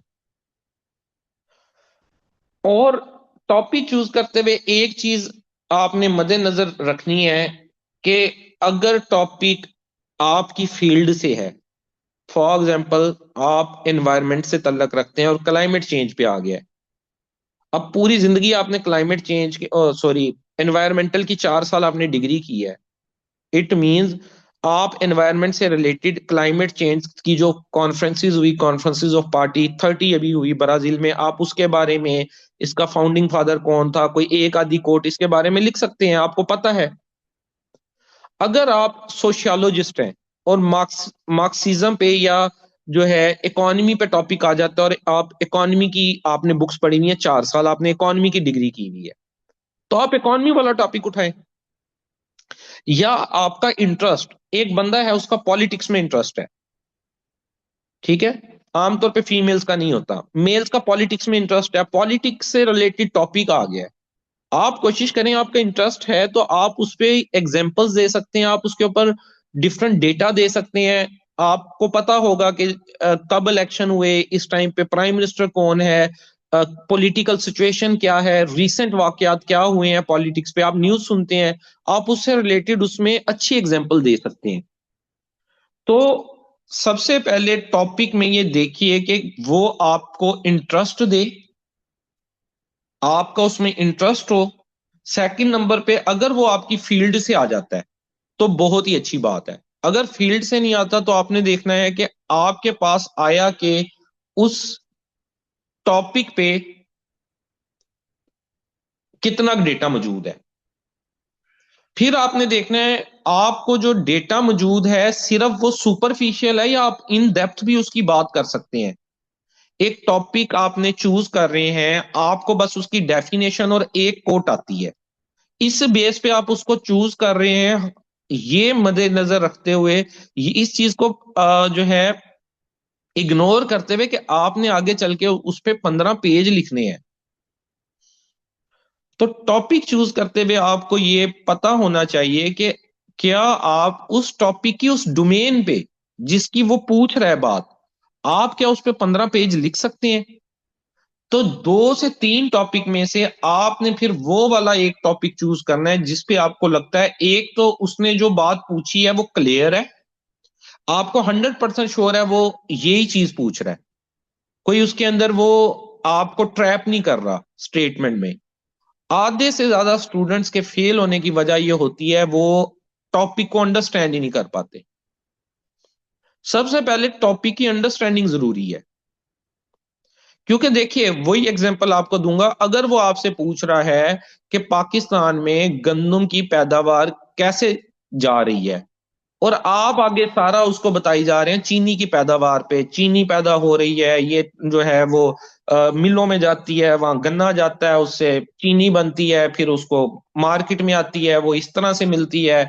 और टॉपिक चूज करते हुए एक चीज आपने मद्देनजर रखनी है कि अगर टॉपिक आपकी फील्ड से है, फॉर एग्जाम्पल आप एनवायरनमेंट से तल्लक रखते हैं और क्लाइमेट चेंज पे आ गया है, अब पूरी जिंदगी आपने क्लाइमेट चेंज की, सॉरी, एनवायरमेंटल की 4 साल आपने डिग्री की है, इट मींस आप एनवायरनमेंट से रिलेटेड क्लाइमेट चेंज की जो कॉन्फ्रेंसेस हुई, कॉन्फ्रेंसेस ऑफ पार्टी 30 अभी हुई ब्राजील में, आप उसके बारे में, इसका फाउंडिंग फादर कौन था, कोई एक आधी कोट इसके बारे में लिख सकते हैं, आपको पता है। अगर आप सोशियोलॉजिस्ट हैं और मार्क्सिज्म पे या जो है इकोनॉमी पे टॉपिक आ जाता है, और आप इकोनॉमी की आपने बुक्स पढ़ी हुई है, 4 साल आपने इकोनॉमी की डिग्री की हुई है, तो आप इकोनॉमी वाला टॉपिक उठाएं। या आपका इंटरेस्ट, एक बंदा है उसका पॉलिटिक्स में इंटरेस्ट है, ठीक है, आमतौर पे फीमेल्स का नहीं होता, मेल्स का पॉलिटिक्स में इंटरेस्ट है, पॉलिटिक्स से रिलेटेड टॉपिक आ गया है, आप कोशिश करें, आपका इंटरेस्ट है तो आप उस पे एग्जांपल्स दे सकते हैं, आप उसके ऊपर डिफरेंट डेटा दे सकते हैं। आपको पता होगा कि कब इलेक्शन हुए, इस टाइम पे प्राइम मिनिस्टर कौन है, पॉलिटिकल सिचुएशन क्या है, रीसेंट वाकयात क्या हुए हैं पॉलिटिक्स पे, आप न्यूज सुनते हैं, आप उससे रिलेटेड उसमें अच्छी एग्जांपल दे सकते हैं। तो सबसे पहले टॉपिक में ये देखिए कि वो आपको इंटरेस्ट दे, आपका उसमें इंटरेस्ट हो। सेकंड नंबर पे अगर वो आपकी फील्ड से आ जाता है तो बहुत ही अच्छी बात है, अगर फील्ड से नहीं आता तो आपने देखना है कि आपके पास आया कि उस टॉपिक पे कितना डेटा मौजूद है। फिर आपने देखना है आपको जो डेटा मौजूद है सिर्फ वो सुपरफिशियल है या आप इन डेप्थ भी उसकी बात कर सकते हैं। एक टॉपिक आपने चूज कर रहे हैं, आपको बस उसकी डेफिनेशन और एक कोट आती है, इस बेस पे आप उसको चूज कर रहे हैं, ये मद्देनजर रखते हुए, इस चीज को जो है इग्नोर करते हुए कि आपने आगे चल के उस पे 15 पेज लिखने हैं। तो टॉपिक चूज करते हुए आपको ये पता होना चाहिए कि क्या आप उस टॉपिक की उस डोमेन पे जिसकी वो पूछ रहा है बात, आप क्या उस पे 15 पेज लिख सकते हैं? तो 2 से 3 टॉपिक में से आपने फिर वो वाला एक टॉपिक चूज करना है जिसपे आपको लगता है एक तो उसने जो बात पूछी है वो क्लियर है, आपको 100% श्योर है वो यही चीज पूछ रहा है, कोई उसके अंदर वो आपको ट्रैप नहीं कर रहा स्टेटमेंट में। आधे से ज्यादा स्टूडेंट्स के फेल होने की वजह ये होती है वो टॉपिक को अंडरस्टैंड ही नहीं कर पाते। सबसे पहले टॉपिक की अंडरस्टैंडिंग जरूरी है, क्योंकि देखिए वही एग्जांपल आपको दूंगा, अगर वो आपसे पूछ रहा है कि पाकिस्तान में गंदम की पैदावार कैसे जा रही है, और आप आगे सारा उसको बताई जा रहे हैं चीनी की पैदावार पे, चीनी पैदा हो रही है, ये जो है वो मिलों में जाती है, वहां गन्ना जाता है, उससे चीनी बनती है, फिर उसको मार्केट में आती है, वो इस तरह से मिलती है,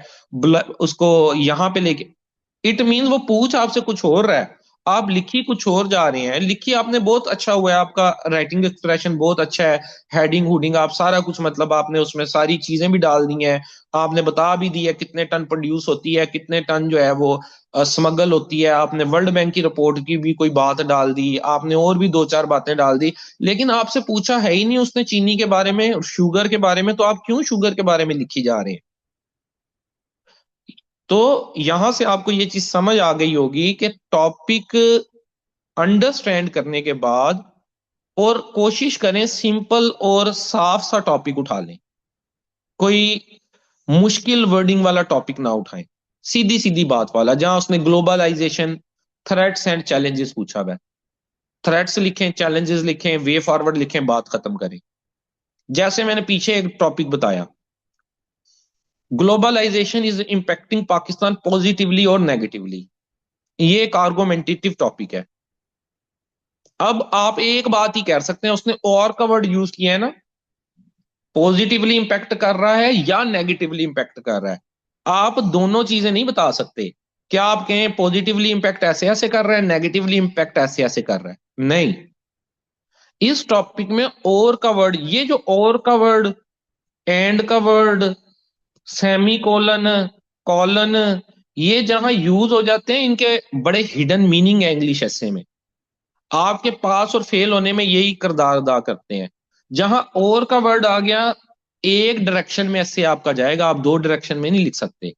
उसको यहाँ पे लेके, इट मीन वो पूछ आपसे कुछ और रहा है, आप लिखी कुछ और जा रहे हैं। लिखी आपने बहुत अच्छा हुआ है, आपका राइटिंग एक्सप्रेशन बहुत अच्छा है, हेडिंग हुडिंग आप सारा कुछ, मतलब आपने उसमें सारी चीजें भी डाल दी हैं, आपने बता भी दिया कितने टन प्रोड्यूस होती है, कितने टन जो है वो स्मगल होती है, आपने वर्ल्ड बैंक की रिपोर्ट की भी कोई बात डाल दी, आपने और भी 2 4 बातें डाल दी। लेकिन आपसे पूछा है ही नहीं उसने चीनी के बारे में, शुगर के बारे में, तो आप क्यों शुगर के बारे में लिखी जा रहे हैं? तो यहां से आपको ये चीज समझ आ गई होगी कि टॉपिक अंडरस्टैंड करने के बाद, और कोशिश करें सिंपल और साफ सा टॉपिक उठा लें, कोई मुश्किल वर्डिंग वाला टॉपिक ना उठाएं, सीधी सीधी बात वाला, जहां उसने ग्लोबलाइजेशन, थ्रेट्स एंड चैलेंजेस पूछा हुआ है, थ्रेट्स लिखें, चैलेंजेस लिखें, वे फॉरवर्ड लिखें, बात खत्म करें। जैसे मैंने पीछे एक टॉपिक बताया, globalisation is impacting Pakistan positively और नेगेटिवली, ये एक आर्गुमेंटेटिव टॉपिक है। अब आप एक बात ही कह सकते हैं, उसने और का वर्ड यूज किया है ना, पॉजिटिवली इंपैक्ट कर रहा है या नेगेटिवली इंपैक्ट कर रहा है, आप दोनों चीजें नहीं बता सकते। क्या आप कहें पॉजिटिवली इंपैक्ट ऐसे ऐसे कर रहा है, नेगेटिवली इंपैक्ट ऐसे ऐसे कर रहा है? नहीं। इस टॉपिक में और का वर्ड, ये जो और का वर्ड, एंड का वर्ड, सेमी कोलन, कॉलन, ये जहां यूज हो जाते हैं इनके बड़े हिडन मीनिंग है इंग्लिश ऐसे में, आपके पास और फेल होने में यही किरदार अदा करते हैं। जहां और का वर्ड आ गया, एक डायरेक्शन में ऐसे आपका जाएगा, आप 2 डायरेक्शन में नहीं लिख सकते।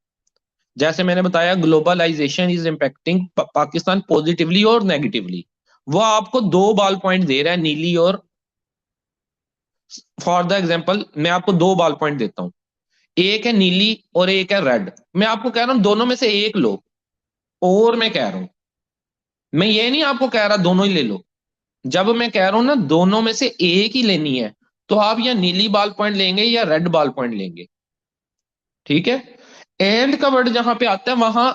जैसे मैंने बताया globalisation is impacting Pakistan positively और नेगेटिवली, वो आपको 2 बॉल पॉइंट दे रहा है, नीली और, फॉर द एग्जाम्पल मैं आपको 2 बॉल पॉइंट देता हूं, एक है नीली और एक है रेड, मैं आपको कह रहा हूं दोनों में से एक लो, और मैं कह रहा हूं, मैं ये नहीं आपको कह रहा दोनों ही ले लो, जब मैं कह रहा हूं ना दोनों में से एक ही लेनी है, तो आप या नीली बॉल पॉइंट लेंगे या रेड बॉल पॉइंट लेंगे। ठीक है। एंड का वर्ड जहां पे आता है वहां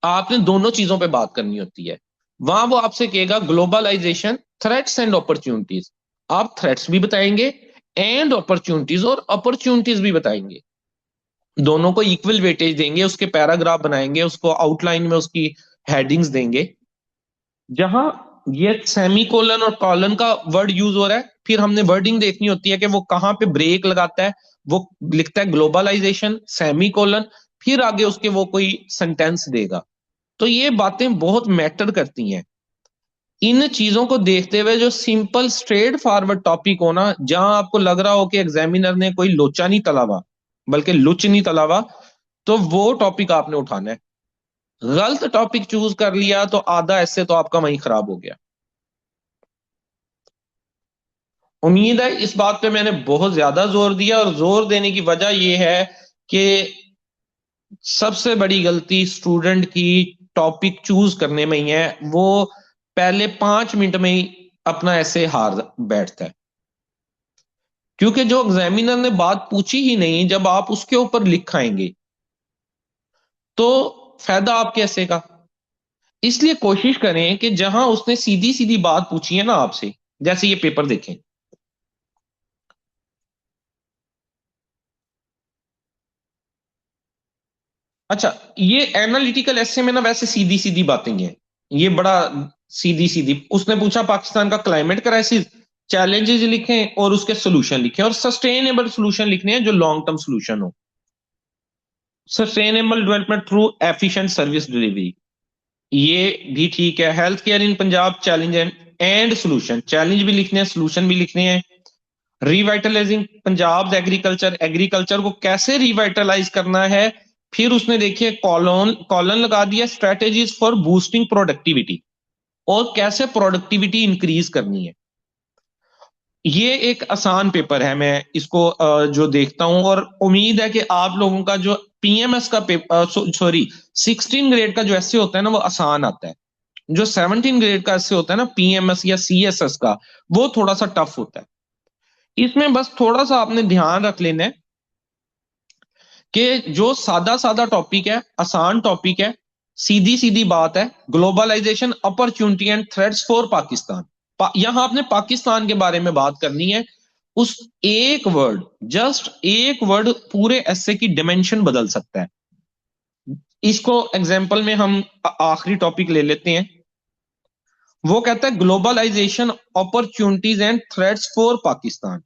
आपने दोनों चीजों पे बात करनी होती है, वहां वो आपसे कहेगा ग्लोबलाइजेशन थ्रेट्स एंड अपॉर्चुनिटीज, आप थ्रेट्स भी बताएंगे एंड अपॉर्चुनिटीज, और अपॉर्चुनिटीज भी बताएंगे, दोनों को इक्वल वेटेज देंगे, उसके पैराग्राफ बनाएंगे, उसको आउटलाइन में उसकी हेडिंग्स देंगे। जहां ये सेमी कोलन और कॉलन का वर्ड यूज हो रहा है, फिर हमने वर्डिंग देखनी होती है कि वो कहां पे ब्रेक लगाता है, वो लिखता है ग्लोबलाइजेशन सेमी कोलन, फिर आगे उसके वो कोई सेंटेंस देगा। तो ये बातें बहुत मैटर करती हैं। इन चीजों को देखते हुए जो सिंपल स्ट्रेट फॉरवर्ड टॉपिक हो ना, जहां आपको लग रहा हो कि एग्जामिनर ने कोई लोचा नहीं तलावा, बल्कि लुच नहीं तलावा, तो वो टॉपिक आपने उठाना है। गलत टॉपिक चूज कर लिया तो आधा ऐसे तो आपका वहीं खराब हो गया। उम्मीद है इस बात पे मैंने बहुत ज्यादा जोर दिया, और जोर देने की वजह यह है कि सबसे बड़ी गलती स्टूडेंट की टॉपिक चूज करने में ही है, वो पहले 5 मिनट में ही अपना ऐसे हार बैठता है, क्योंकि जो एग्जामिनर ने बात पूछी ही नहीं, जब आप उसके ऊपर लिखाएंगे तो फायदा आपके ऐसे का। इसलिए कोशिश करें कि जहां उसने सीधी सीधी बात पूछी है ना आपसे, जैसे ये पेपर देखें, अच्छा, ये एनालिटिकल एसे में ना वैसे सीधी सीधी बातें हैं, ये बड़ा सीधी सीधी। उसने पूछा पाकिस्तान का क्लाइमेट क्राइसिस, चैलेंजेस लिखे और उसके सोल्यूशन लिखे, और सस्टेनेबल सोल्यूशन लिखने हैं जो लॉन्ग टर्म सोल्यूशन हो। Sustainable development through efficient service delivery, ये भी ठीक है। Health care in Punjab challenge and solution, challenge भी लिखने हैं सोल्यूशन भी लिखने हैं। रिवाइटलाइजिंग पंजाब एग्रीकल्चर, एग्रीकल्चर को कैसे रिवाइटलाइज करना है। फिर उसने देखिए कॉलन कॉलन लगा दिया, स्ट्रेटेजीज फॉर बूस्टिंग प्रोडक्टिविटी, और कैसे प्रोडक्टिविटी इंक्रीज करनी है। ये एक आसान पेपर है, मैं इसको जो देखता हूं, और उम्मीद है कि आप लोगों का जो पीएमएस का पेपर, सॉरी 16 ग्रेड का जो ऐसे होता है ना वो आसान आता है। जो 17 ग्रेड का ऐसे होता है ना पीएमएस या सीएसएस का, वो थोड़ा सा टफ होता है। इसमें बस थोड़ा सा आपने ध्यान रख लेना है कि जो सादा सादा टॉपिक है, आसान टॉपिक है, सीधी सीधी बात है। Globalisation opportunity and threats for Pakistan, यहां आपने पाकिस्तान के बारे में बात करनी है। उस एक वर्ड, जस्ट एक वर्ड पूरे एसे की डिमेंशन बदल सकता है। इसको एग्जाम्पल में हम आखिरी टॉपिक ले लेते हैं। वो कहता है globalisation opportunities and threats for Pakistan.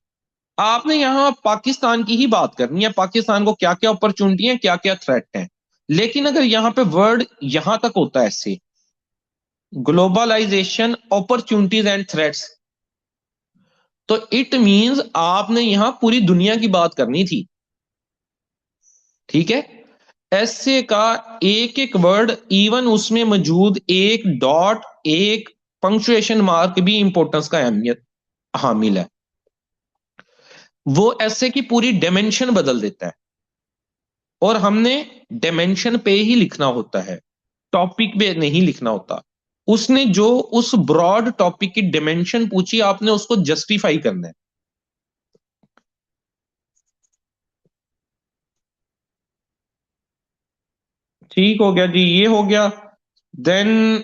आपने यहां पाकिस्तान की ही बात करनी है, पाकिस्तान को क्या क्या अपॉर्चुनिटी है, क्या क्या थ्रेट है। लेकिन अगर यहां पे वर्ड यहां तक होता है ऐसे, ग्लोबलाइजेशन अपॉर्चुनिटीज एंड थ्रेट्स, तो इट मींस आपने यहां पूरी दुनिया की बात करनी थी। ठीक है, ऐसे का एक एक वर्ड, इवन उसमें मौजूद एक डॉट, एक पंक्चुएशन मार्क भी इंपॉर्टेंस का अहमियत हामिल है। वो ऐसे की पूरी डायमेंशन बदल देता है, और हमने डायमेंशन पे ही लिखना होता है, टॉपिक पे नहीं लिखना होता। उसने जो उस ब्रॉड टॉपिक की डायमेंशन पूछी, आपने उसको जस्टिफाई करना है। ठीक हो गया जी, ये हो गया। देन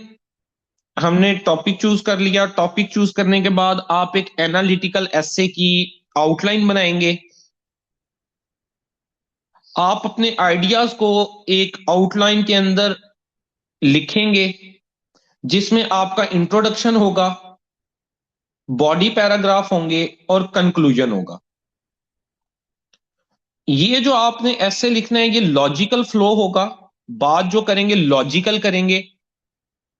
हमने टॉपिक चूज कर लिया। टॉपिक चूज करने के बाद आप एक एनालिटिकल एसे की आउटलाइन बनाएंगे। आप अपने आइडियाज को एक आउटलाइन के अंदर लिखेंगे, जिसमें आपका इंट्रोडक्शन होगा, बॉडी पैराग्राफ होंगे और कंक्लूजन होगा। ये जो आपने ऐसे लिखना है, ये लॉजिकल फ्लो होगा। बात जो करेंगे लॉजिकल करेंगे,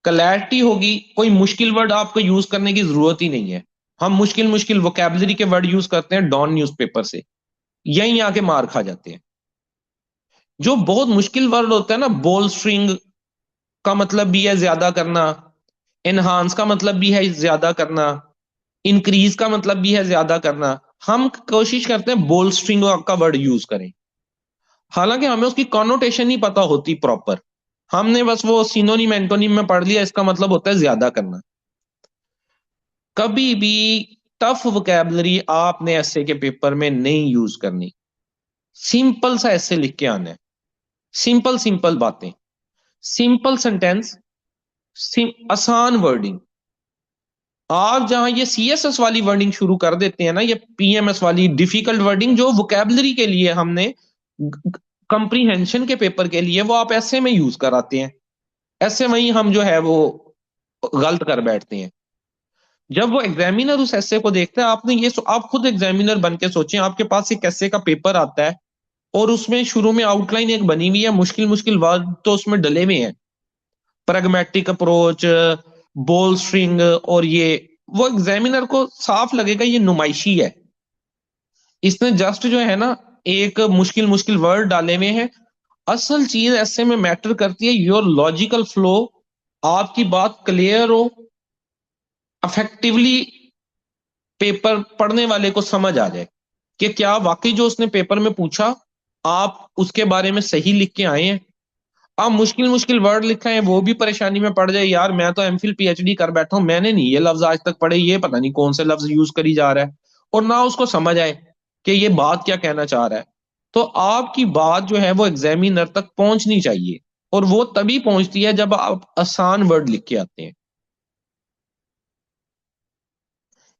क्लैरिटी होगी। कोई मुश्किल वर्ड आपको यूज करने की जरूरत ही नहीं है। हम मुश्किल मुश्किल वोकेबलरी के वर्ड यूज करते हैं डॉन न्यूज़पेपर से, यहीं आके मार खा जाते हैं। जो बहुत मुश्किल वर्ड होता है ना, बोल स्ट्रिंग का मतलब भी है ज्यादा करना, एनहांस का मतलब भी है ज्यादा करना, इंक्रीज का मतलब भी है ज्यादा करना। हम कोशिश करते हैं बोल स्ट्रिंग का वर्ड यूज करें, हालांकि हमें उसकी कॉनोटेशन नहीं पता होती प्रॉपर। हमने बस वो सिनोनिम एंटोनिम में पढ़ लिया, इसका मतलब होता है ज्यादा करना। कभी भी टफ वोकेबलरी आपने ऐसे के पेपर में नहीं यूज करनी। सिंपल सा ऐसे लिख के आना है, सिंपल सिंपल बातें, सिंपल सेंटेंस, आसान वर्डिंग। आप जहां ये सीएसएस वाली वर्डिंग शुरू कर देते हैं ना, ये पीएमएस वाली डिफिकल्ट वर्डिंग जो वोकेबलरी के लिए हमने कंप्रीहेंशन के पेपर के लिए वो आप ऐसे में यूज कराते हैं, ऐसे में ही हम जो है वो गलत कर बैठते हैं। जब वो एग्जामिनर उस ऐसे को देखता है, आपने ये आप खुद एग्जामिनर बन के सोचें, आपके पास एक ऐसे का पेपर आता है और उसमें शुरू में आउटलाइन एक बनी हुई है, मुश्किल मुश्किल वर्ड तो उसमें डले हुए हैं, प्रैग्मेटिक अप्रोच, बोल स्ट्रिंग, और ये वो एग्जामिनर को साफ लगेगा ये नुमाइशी है। इसने जस्ट जो है ना एक मुश्किल मुश्किल वर्ड डाले हुए हैं। असल चीज ऐसे में मैटर करती है योर लॉजिकल फ्लो, आपकी बात क्लियर हो, अफेक्टिवली पेपर पढ़ने वाले को समझ आ जाए कि क्या वाकई जो उसने पेपर में पूछा आप उसके बारे में सही लिख के आए हैं। आप मुश्किल मुश्किल वर्ड लिखा है, वो भी परेशानी में पड़ जाए, यार मैं तो एमफिल पीएचडी कर बैठा हूं, मैंने नहीं ये लफ्ज आज तक पढ़े, ये पता नहीं कौन से लफ्ज यूज करी जा रहा है, और ना उसको समझ आए कि ये बात क्या कहना चाह रहा है। तो आपकी बात जो है वो एग्जामिनर तक पहुंचनी चाहिए, और वो तभी पहुंचती है जब आप आसान वर्ड लिख के आते हैं।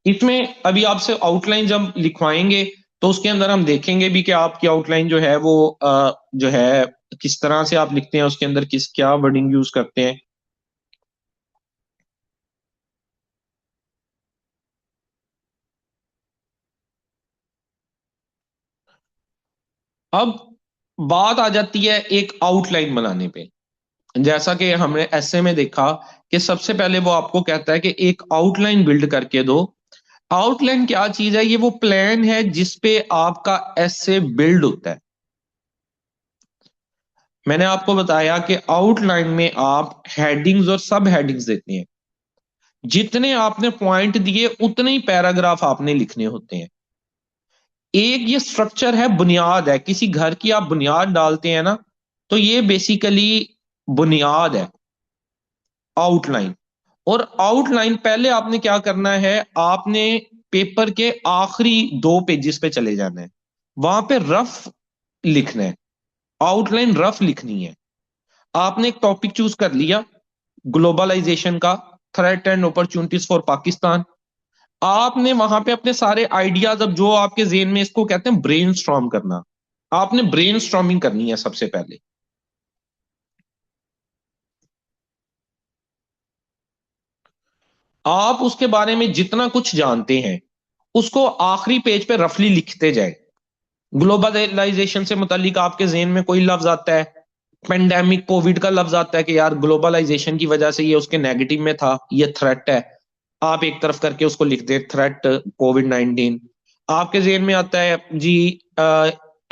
इसमें अभी आपसे आउटलाइन जब लिखवाएंगे तो उसके अंदर हम देखेंगे भी कि आपकी आउटलाइन जो है वो जो है किस तरह से आप लिखते हैं, उसके अंदर किस क्या वर्डिंग यूज करते हैं। अब बात आ जाती है एक आउटलाइन बनाने पे। जैसा कि हमने ऐसे में देखा कि सबसे पहले वो आपको कहता है कि एक आउटलाइन बिल्ड करके दो। आउटलाइन क्या चीज है? ये वो प्लान है जिसपे आपका ऐसे बिल्ड होता है। मैंने आपको बताया कि आउटलाइन में आप हेडिंग्स और सब हेडिंग्स देते हैं। जितने आपने पॉइंट दिए उतने ही पैराग्राफ आपने लिखने होते हैं। एक ये स्ट्रक्चर है, बुनियाद है। किसी घर की आप बुनियाद डालते हैं ना, तो ये बेसिकली बुनियाद है, आउटलाइन। और आउटलाइन पहले आपने क्या करना है, आपने पेपर के आखिरी 2 पेजेस पे चले जाना है, वहां पे रफ लिखना है, आउटलाइन रफ लिखनी है। आपने एक टॉपिक चूज कर लिया, ग्लोबलाइजेशन का, threat and opportunities for Pakistan. आपने वहां पे अपने सारे आइडियाज, अब जो आपके जेन में, इसको कहते हैं ब्रेन करना। आपने ब्रेन करनी है सबसे पहले। आप उसके बारे में जितना कुछ जानते हैं उसको आखिरी पेज पे रफली लिखते जाए। ग्लोबलाइजेशन से मुतालिक आपके जेन में कोई लफ्ज आता है, पेंडेमिक कोविड का लफ्ज आता है कि यार ग्लोबलाइजेशन की वजह से ये उसके नेगेटिव में था, ये थ्रेट है। आप एक तरफ करके उसको लिख दे, थ्रेट कोविड-19। आपके जेन में आता है जी,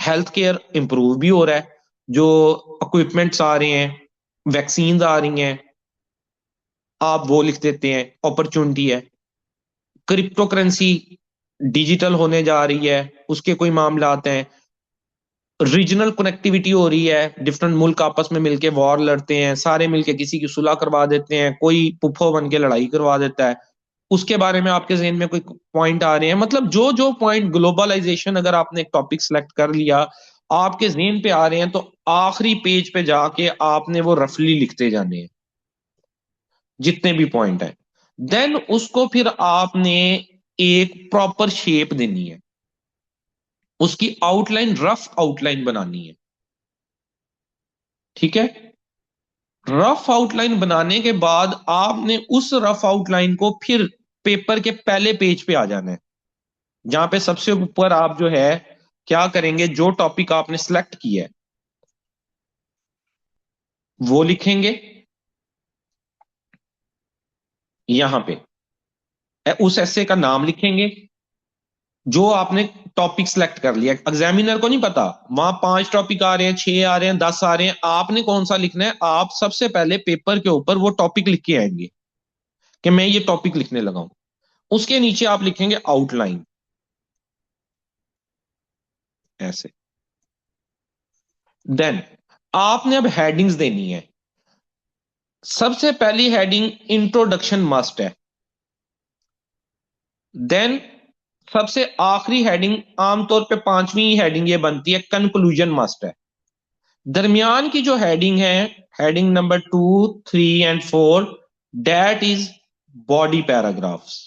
हेल्थ केयर इंप्रूव भी हो रहा है, जो इक्विपमेंट्स आ रहे हैं, वैक्सीन आ रही हैं, आप वो लिख देते हैं, अपॉर्चुनिटी है। क्रिप्टो करेंसी डिजिटल होने जा रही है, उसके कोई मामला आते हैं। रीजनल कनेक्टिविटी हो रही है, डिफरेंट मुल्क आपस में मिलके वॉर लड़ते हैं, सारे मिलके किसी की सुलह करवा देते हैं, कोई पुफो बन के लड़ाई करवा देता है। उसके बारे में आपके जहन में कोई पॉइंट आ रहे हैं, मतलब जो जो पॉइंट ग्लोबलाइजेशन, अगर आपने एक टॉपिक सेलेक्ट कर लिया, आपके जहन पे आ रहे हैं, तो आखिरी पेज पे जाके आपने वो रफली लिखते जाने हैं, जितने भी पॉइंट है। देन उसको फिर आपने एक प्रॉपर शेप देनी है, उसकी आउटलाइन रफ आउटलाइन बनानी है। ठीक है। रफ आउटलाइन बनाने के बाद आपने उस रफ आउटलाइन को फिर पेपर के पहले पेज पे आ जाना है, जहां पे सबसे ऊपर आप जो है क्या करेंगे, जो टॉपिक आपने सिलेक्ट किया है वो लिखेंगे यहां पे। उस एसे का नाम लिखेंगे जो आपने टॉपिक सिलेक्ट कर लिया। एग्जामिनर को नहीं पता वहां 5 टॉपिक आ रहे हैं, 6 आ रहे हैं, 10 आ रहे हैं, आपने कौन सा लिखना है। आप सबसे पहले पेपर के ऊपर वो टॉपिक लिख के आएंगे कि मैं ये टॉपिक लिखने लगा हूं। उसके नीचे आप लिखेंगे आउटलाइन, ऐसे। देन आपने अब हेडिंग्स देनी है। सबसे पहली हेडिंग इंट्रोडक्शन मस्ट है। देन सबसे आखिरी हेडिंग, आमतौर पे 5वीं हेडिंग ये बनती है, कंक्लूजन मस्ट है। दरमियान की जो हेडिंग है, heading number 2, 3 and 4, that is body paragraphs.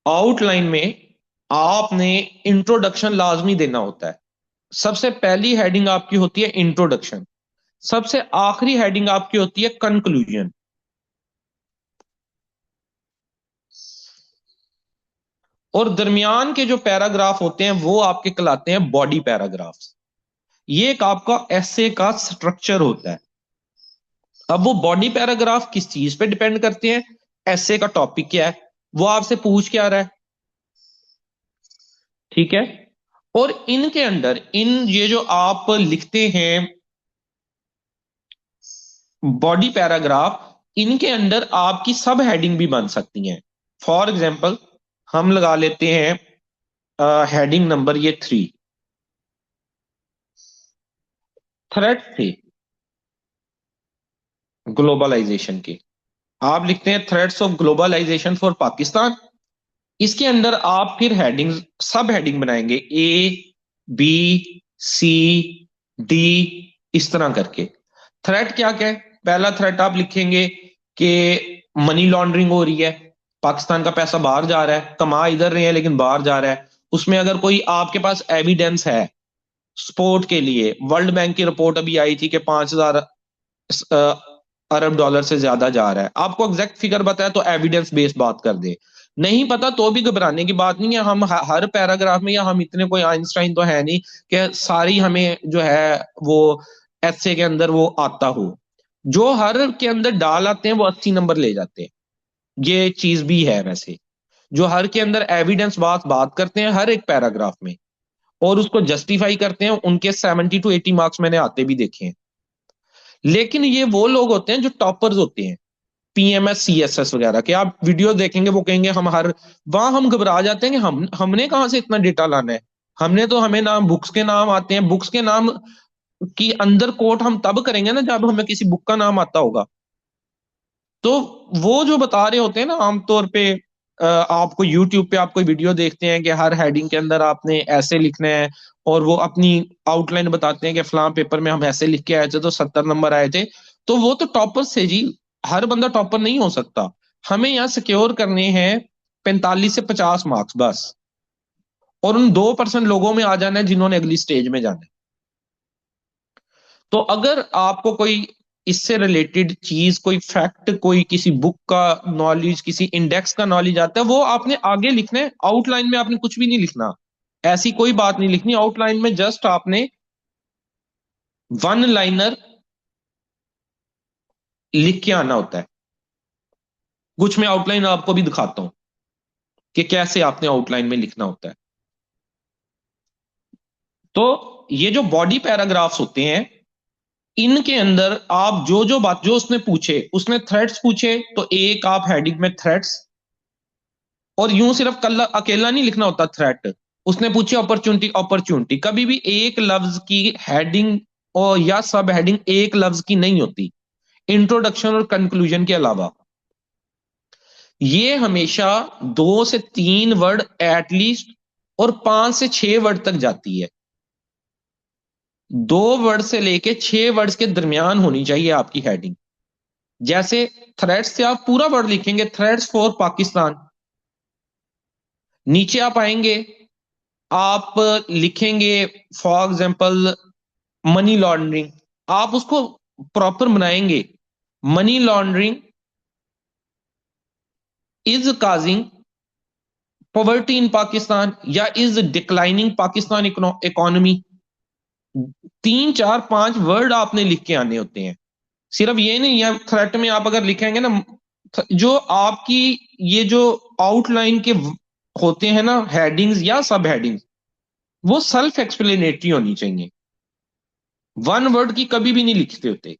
Outline में आपने इंट्रोडक्शन लाजमी देना होता है। सबसे पहली हेडिंग आपकी होती है इंट्रोडक्शन, सबसे आखिरी हेडिंग आपकी होती है कंक्लूजन। और दरमियान के जो पैराग्राफ होते हैं वो आपके कहलाते हैं बॉडी पैराग्राफ्स। ये एक आपका एसे का स्ट्रक्चर होता है। अब वो बॉडी पैराग्राफ किस चीज पे डिपेंड करते हैं, एसे का टॉपिक क्या है, वो आपसे पूछ क्या रहा है। ठीक है। और इनके अंदर इन ये जो आप लिखते हैं बॉडी पैराग्राफ, इनके अंदर आपकी सब हेडिंग भी बन सकती हैं। फॉर एग्जाम्पल हम लगा लेते हैं हेडिंग नंबर ये 3, थ्रेट थे ग्लोबलाइजेशन के। आप लिखते हैं threats of globalisation for Pakistan. इसके अंदर आप फिर हेडिंग, सब हेडिंग बनाएंगे, A B C D, इस तरह करके। थ्रेट क्या क्या है? पहला थ्रेट आप लिखेंगे कि मनी लॉन्ड्रिंग हो रही है, पाकिस्तान का पैसा बाहर जा रहा है, कमा इधर रहे हैं लेकिन बाहर जा रहा है। उसमें अगर कोई आपके पास एविडेंस है स्पोर्ट के लिए, वर्ल्ड बैंक की रिपोर्ट अभी आई थी कि 5,000 अरब डॉलर से ज्यादा जा रहा है, आपको एग्जैक्ट फिगर बताया तो एविडेंस बेस्ड बात कर दे। नहीं पता तो भी घबराने की बात नहीं है। हम हर पैराग्राफ में, या हम इतने कोई आइंस्टाइन तो है नहीं कि सारी हमें जो है वो ऐसे के अंदर वो आता हो। जो हर के अंदर डाल आते हैं वो 80 नंबर ले जाते हैं। ये चीज भी है वैसे। जो हर के अंदर एविडेंस बात बात करते हैं हर एक पैराग्राफ में, और उसको जस्टिफाई करते हैं, उनके 70 to 80 मार्क्स मैंने आते भी देखे हैं। लेकिन ये वो लोग होते हैं जो टॉपर्स होते हैं, पीएमएस सीएसएस वगैरह के आप वीडियो देखेंगे, वो कहेंगे हम हर, वहां हम घबरा जाते हैं कि हमने कहाँ से इतना डेटा लाना है। हमने तो, हमें नाम बुक्स के नाम आते हैं, बुक्स के नाम की अंदर कोट हम तब करेंगे ना जब हमें किसी बुक का नाम आता होगा। तो वो जो बता रहे होते हैं ना आमतौर पे, आपको यूट्यूब पे आप कोई वीडियो देखते हैं कि हर हेडिंग के अंदर आपने ऐसे लिखना है, और वो अपनी आउटलाइन बताते हैं कि फलां पेपर में हम ऐसे लिख के आए थे तो 70 नंबर आए थे। तो वो तो टॉपर से जी, हर बंदा टॉपर नहीं हो सकता। हमें यहाँ सिक्योर करने हैं 45 से 50 मार्क्स बस, और उन 2% लोगों में आ जाना है जिन्होंने अगली स्टेज में जाना है। तो अगर आपको कोई इससे रिलेटेड चीज, कोई फैक्ट, कोई किसी बुक का नॉलेज, किसी इंडेक्स का नॉलेज आता है, वो आपने आगे लिखना है। आउटलाइन में आपने कुछ भी नहीं लिखना, ऐसी कोई बात नहीं लिखनी आउटलाइन में। जस्ट आपने वन लाइनर लिख के आना होता है। कुछ मैं आउटलाइन आपको भी दिखाता हूं कि कैसे आपने आउटलाइन में लिखना होता है। तो ये जो बॉडी पैराग्राफ्स होते हैं, इनके अंदर आप जो जो बात, जो उसने पूछे, उसने थ्रेड्स पूछे तो एक आप हेडिंग में थ्रेड्स, और यूं सिर्फ कल अकेला नहीं लिखना होता थ्रेट। उसने पूछी अपॉर्चुनिटी, अपॉर्चुनिटी कभी भी एक लफ्ज की हेडिंग और या सब हेडिंग एक लफ्ज की नहीं होती, इंट्रोडक्शन और कंक्लूजन के अलावा। ये हमेशा 2 से 3 वर्ड एटलीस्ट, और 5 से 6 वर्ड तक जाती है। 2 वर्ड से लेके 6 वर्ड्स के दरमियान होनी चाहिए आपकी हेडिंग। जैसे थ्रेड्स से आप पूरा वर्ड लिखेंगे, थ्रेड्स फॉर पाकिस्तान, नीचे आप आएंगे, आप लिखेंगे फॉर एग्जाम्पल मनी लॉन्ड्रिंग, आप उसको प्रॉपर बनाएंगे। Money laundering is causing poverty in Pakistan, या is declining Pakistan economy. 3 4 5 word आपने लिख के आने होते हैं। सिर्फ ये नहीं है, थ्रेट में आप अगर लिखेंगे ना, जो आपकी ये जो आउटलाइन के होते हैं ना हेडिंग्स या सब हेडिंग्स, वो सेल्फ एक्सप्लेनेटरी होनी चाहिए। वन वर्ड की कभी भी नहीं लिखते होते।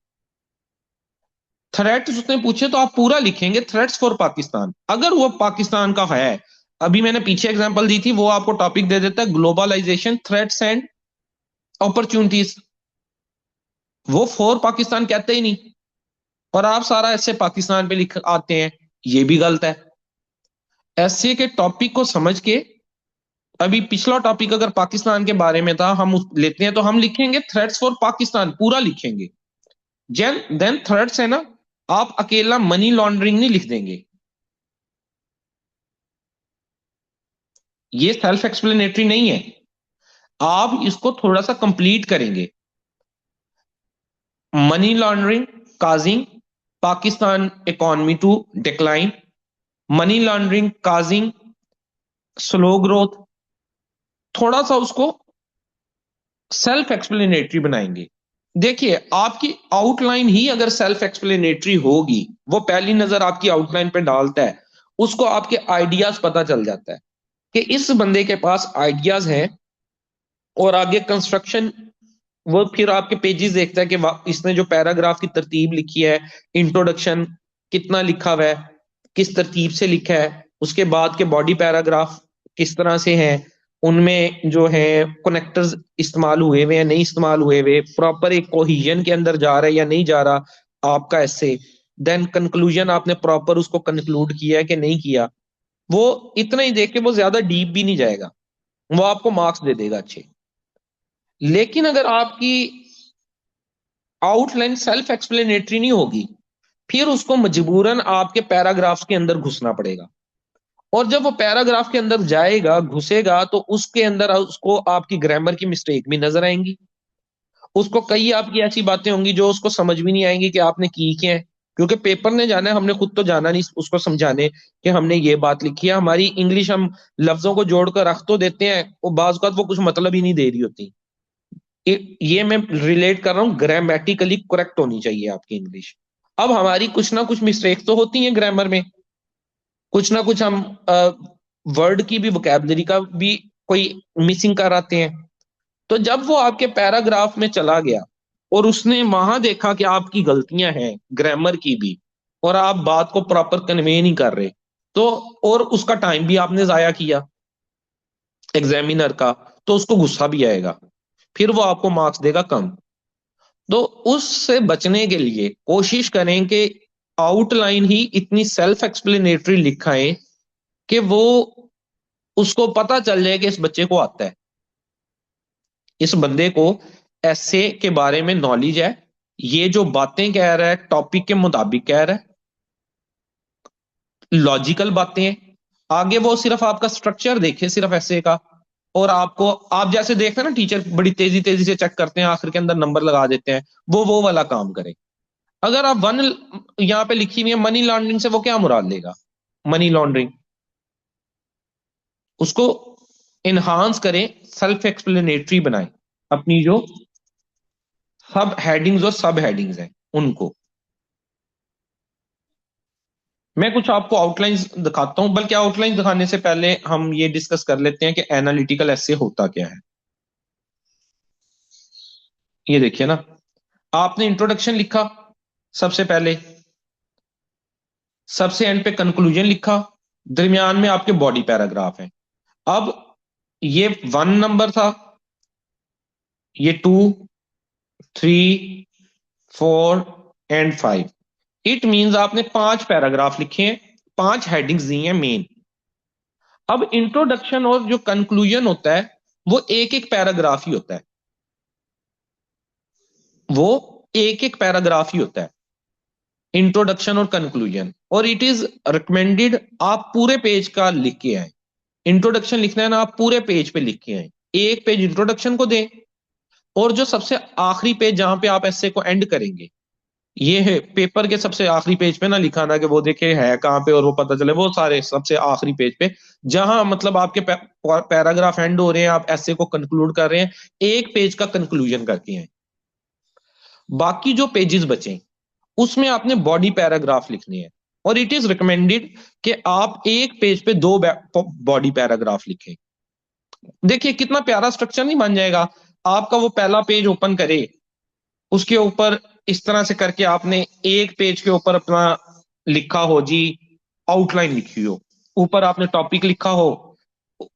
थ्रेट्स उसने पूछे तो आप पूरा लिखेंगे, थ्रेट्स फॉर पाकिस्तान, अगर वो पाकिस्तान का है। अभी मैंने पीछे एग्जांपल दी थी, वो आपको टॉपिक दे देता है ग्लोबलाइजेशन थ्रेट्स एंड अपॉर्चुनिटीज, वो फॉर पाकिस्तान कहते ही नहीं, और आप सारा ऐसे पाकिस्तान पे लिख आते हैं। ये भी गलत है। ऐसे के टॉपिक को समझ के, अभी पिछला टॉपिक अगर पाकिस्तान के बारे में था, हम लेते हैं तो हम लिखेंगे थ्रेट्स फॉर पाकिस्तान पूरा लिखेंगे। देन थ्रेट्स है ना, आप अकेला मनी लॉन्ड्रिंग नहीं लिख देंगे। ये सेल्फ एक्सप्लेनेटरी नहीं है, आप इसको थोड़ा सा कंप्लीट करेंगे। Money laundering causing Pakistan economy to decline, money laundering causing slow growth, थोड़ा सा उसको सेल्फ एक्सप्लेनेटरी बनाएंगे। देखिए, आपकी आउटलाइन ही अगर सेल्फ एक्सप्लेनेटरी होगी, वो पहली नजर आपकी आउटलाइन पे डालता है, उसको आपके आइडियाज पता चल जाता है कि इस बंदे के पास आइडियाज हैं। और आगे कंस्ट्रक्शन, वो फिर आपके पेजेस देखता है कि इसने जो पैराग्राफ की तरतीब लिखी है, इंट्रोडक्शन कितना लिखा हुआ है, किस तरतीब से लिखा है, उसके बाद के बॉडी पैराग्राफ किस तरह से हैं, उनमें जो है कनेक्टर्स इस्तेमाल हुए हुए या नहीं इस्तेमाल हुए हुए, प्रॉपर एक कोहिजन के अंदर जा रहा है या नहीं जा रहा आपका ऐसे। देन कंक्लूजन, आपने प्रॉपर उसको कंक्लूड किया है कि नहीं किया। वो इतना ही देख के वो ज्यादा डीप भी नहीं जाएगा, वो आपको मार्क्स दे देगा अच्छे। लेकिन अगर आपकी आउटलाइन सेल्फ एक्सप्लेनेटरी नहीं होगी, फिर उसको मजबूरन आपके पैराग्राफ्स के अंदर घुसना पड़ेगा। और जब वो पैराग्राफ के अंदर जाएगा, घुसेगा, तो उसके अंदर उसको आपकी ग्रामर की मिस्टेक भी नजर आएंगी। उसको कई आपकी ऐसी बातें होंगी जो उसको समझ भी नहीं आएंगी कि आपने की क्या है। क्योंकि पेपर ने जाना है, हमने खुद तो जाना नहीं उसको समझाने कि हमने ये बात लिखी है। हमारी इंग्लिश हम लफ्जों को जोड़कर रख तो देते हैं, और बाज का वो कुछ मतलब ही नहीं दे रही होती। ये मैं रिलेट कर रहा हूँ, ग्रामेटिकली करेक्ट होनी चाहिए आपकी इंग्लिश। अब हमारी कुछ ना कुछ मिस्टेक तो होती है ग्रामर में, कुछ ना कुछ हम वर्ड की भी, वोकैबलरी का भी कोई मिसिंग कर आते हैं। तो जब वो आपके पैराग्राफ में चला गया और उसने वहां देखा कि आपकी गलतियां हैं ग्रामर की भी, और आप बात को प्रॉपर कन्वे नहीं कर रहे, तो और उसका टाइम भी आपने जाया किया एग्जामिनर का, तो उसको गुस्सा भी आएगा, फिर वो आपको मार्क्स देगा कम। तो उससे बचने के लिए कोशिश करें कि आउटलाइन ही इतनी सेल्फ एक्सप्लेनेटरी लिखाएं कि वो, उसको पता चल जाए कि इस बच्चे को आता है, इस बंदे को ऐसे के बारे में नॉलेज है, ये जो बातें कह रहा है टॉपिक के मुताबिक कह रहा है, लॉजिकल बातें हैं। आगे वो सिर्फ आपका स्ट्रक्चर देखे, सिर्फ ऐसे का, और आपको, आप जैसे देखते हैं ना टीचर बड़ी तेजी तेजी से चेक करते हैं, आखिर के अंदर नंबर लगा देते हैं, वो वाला काम करें। अगर आप वन यहाँ पे लिखी हुई है मनी लॉन्ड्रिंग से, वो क्या मुराद लेगा? मनी लॉन्ड्रिंग, उसको इनहांस करें, सेल्फ एक्सप्लेनेटरी बनाएं, अपनी जो सब हेडिंग्स और सब हेडिंग्स हैं उनको। मैं कुछ आपको आउटलाइंस दिखाता हूं, बल्कि आउटलाइन दिखाने से पहले हम ये डिस्कस कर लेते हैं कि एनालिटिकल एसे होता क्या है। ये देखिए ना, आपने इंट्रोडक्शन लिखा सबसे पहले, सबसे एंड पे कंक्लूजन लिखा, दरमियान में आपके बॉडी पैराग्राफ है। अब ये 1 नंबर था, ये 2, 3, 4 एंड 5। इट मींस आपने 5 पैराग्राफ लिखे हैं, 5 हेडिंग्स दी हैं मेन। अब इंट्रोडक्शन और जो कंक्लूजन होता है, वो एक एक पैराग्राफ ही होता है, वो एक एक पैराग्राफ ही होता है, इंट्रोडक्शन और कंक्लूजन। और इट इज रिकमेंडेड आप पूरे पेज का लिख के आए। इंट्रोडक्शन लिखना है ना, आप पूरे पेज पे लिख के आए, एक पेज इंट्रोडक्शन को दें, और जो सबसे आखिरी पेज जहां पे आप ऐसे को एंड करेंगे, ये है पेपर के सबसे आखिरी पेज पे ना लिखाना कि वो देखे है कहाँ पे और वो पता चले, वो सारे सबसे आखिरी पेज पे जहां मतलब आपके पैराग्राफ एंड हो रहे हैं, आप ऐसे को कंक्लूड कर रहे हैं, एक पेज का कंक्लूजन करके हैं। बाकी जो पेजेस बचे उसमें आपने बॉडी पैराग्राफ लिखने हैं, और इट इज रिकमेंडेड कि आप एक पेज पे 2 बॉडी पैराग्राफ लिखें। देखिए कितना प्यारा स्ट्रक्चर नहीं बन जाएगा। आपका वो पहला पेज ओपन करे, उसके ऊपर इस तरह से करके आपने एक पेज के ऊपर अपना लिखा हो जी, आउटलाइन लिखी हो, ऊपर आपने टॉपिक लिखा हो,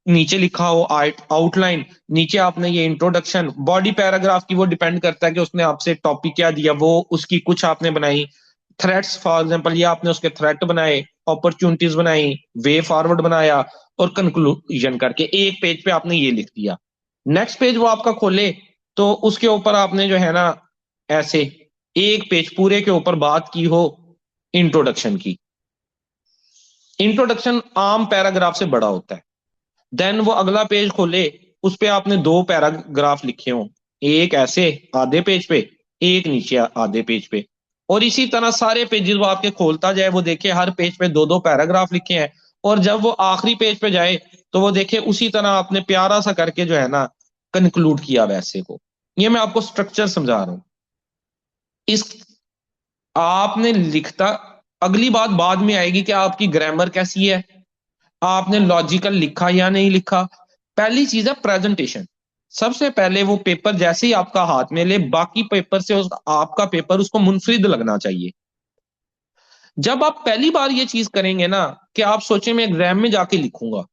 नीचे लिखा हो आउटलाइन, नीचे आपने ये इंट्रोडक्शन। बॉडी पैराग्राफ की वो डिपेंड करता है कि उसने आपसे टॉपिक क्या दिया, वो उसकी कुछ आपने बनाई थ्रेट्स, फॉर एग्जांपल ये आपने उसके थ्रेट बनाए, अपॉर्चुनिटीज बनाई, वे फॉरवर्ड बनाया, और कंक्लूजन करके एक पेज पे आपने ये लिख दिया। नेक्स्ट पेज वो आपका खोले, तो उसके ऊपर आपने जो है ना, ऐसे एक पेज पूरे के ऊपर बात की हो इंट्रोडक्शन की। इंट्रोडक्शन आम पैराग्राफ से बड़ा होता है। देन वो अगला पेज खोले, उस पे आपने 2 पैराग्राफ लिखे हो, एक ऐसे आधे पेज पे, एक नीचे आधे पेज पे, और इसी तरह सारे पेजेस वो आपके खोलता जाए, वो देखे हर पेज पे 2 2 पैराग्राफ लिखे हैं। और जब वो आखिरी पेज पे जाए, तो वो देखे उसी तरह आपने प्यारा सा करके जो है ना कंक्लूड किया वैसे को। ये मैं आपको स्ट्रक्चर समझा रहा हूँ। इस आपने लिखता, अगली बात बाद में आएगी कि आपकी ग्रामर कैसी है, आपने लॉजिकल लिखा या नहीं लिखा। पहली चीज है प्रेजेंटेशन। सबसे पहले वो पेपर जैसे ही आपका हाथ में ले, बाकी पेपर से आपका पेपर उसको मुनफरिद लगना चाहिए। जब आप पहली बार ये चीज करेंगे ना, कि आप सोचे मैं एग्जाम में जाके लिखूंगा,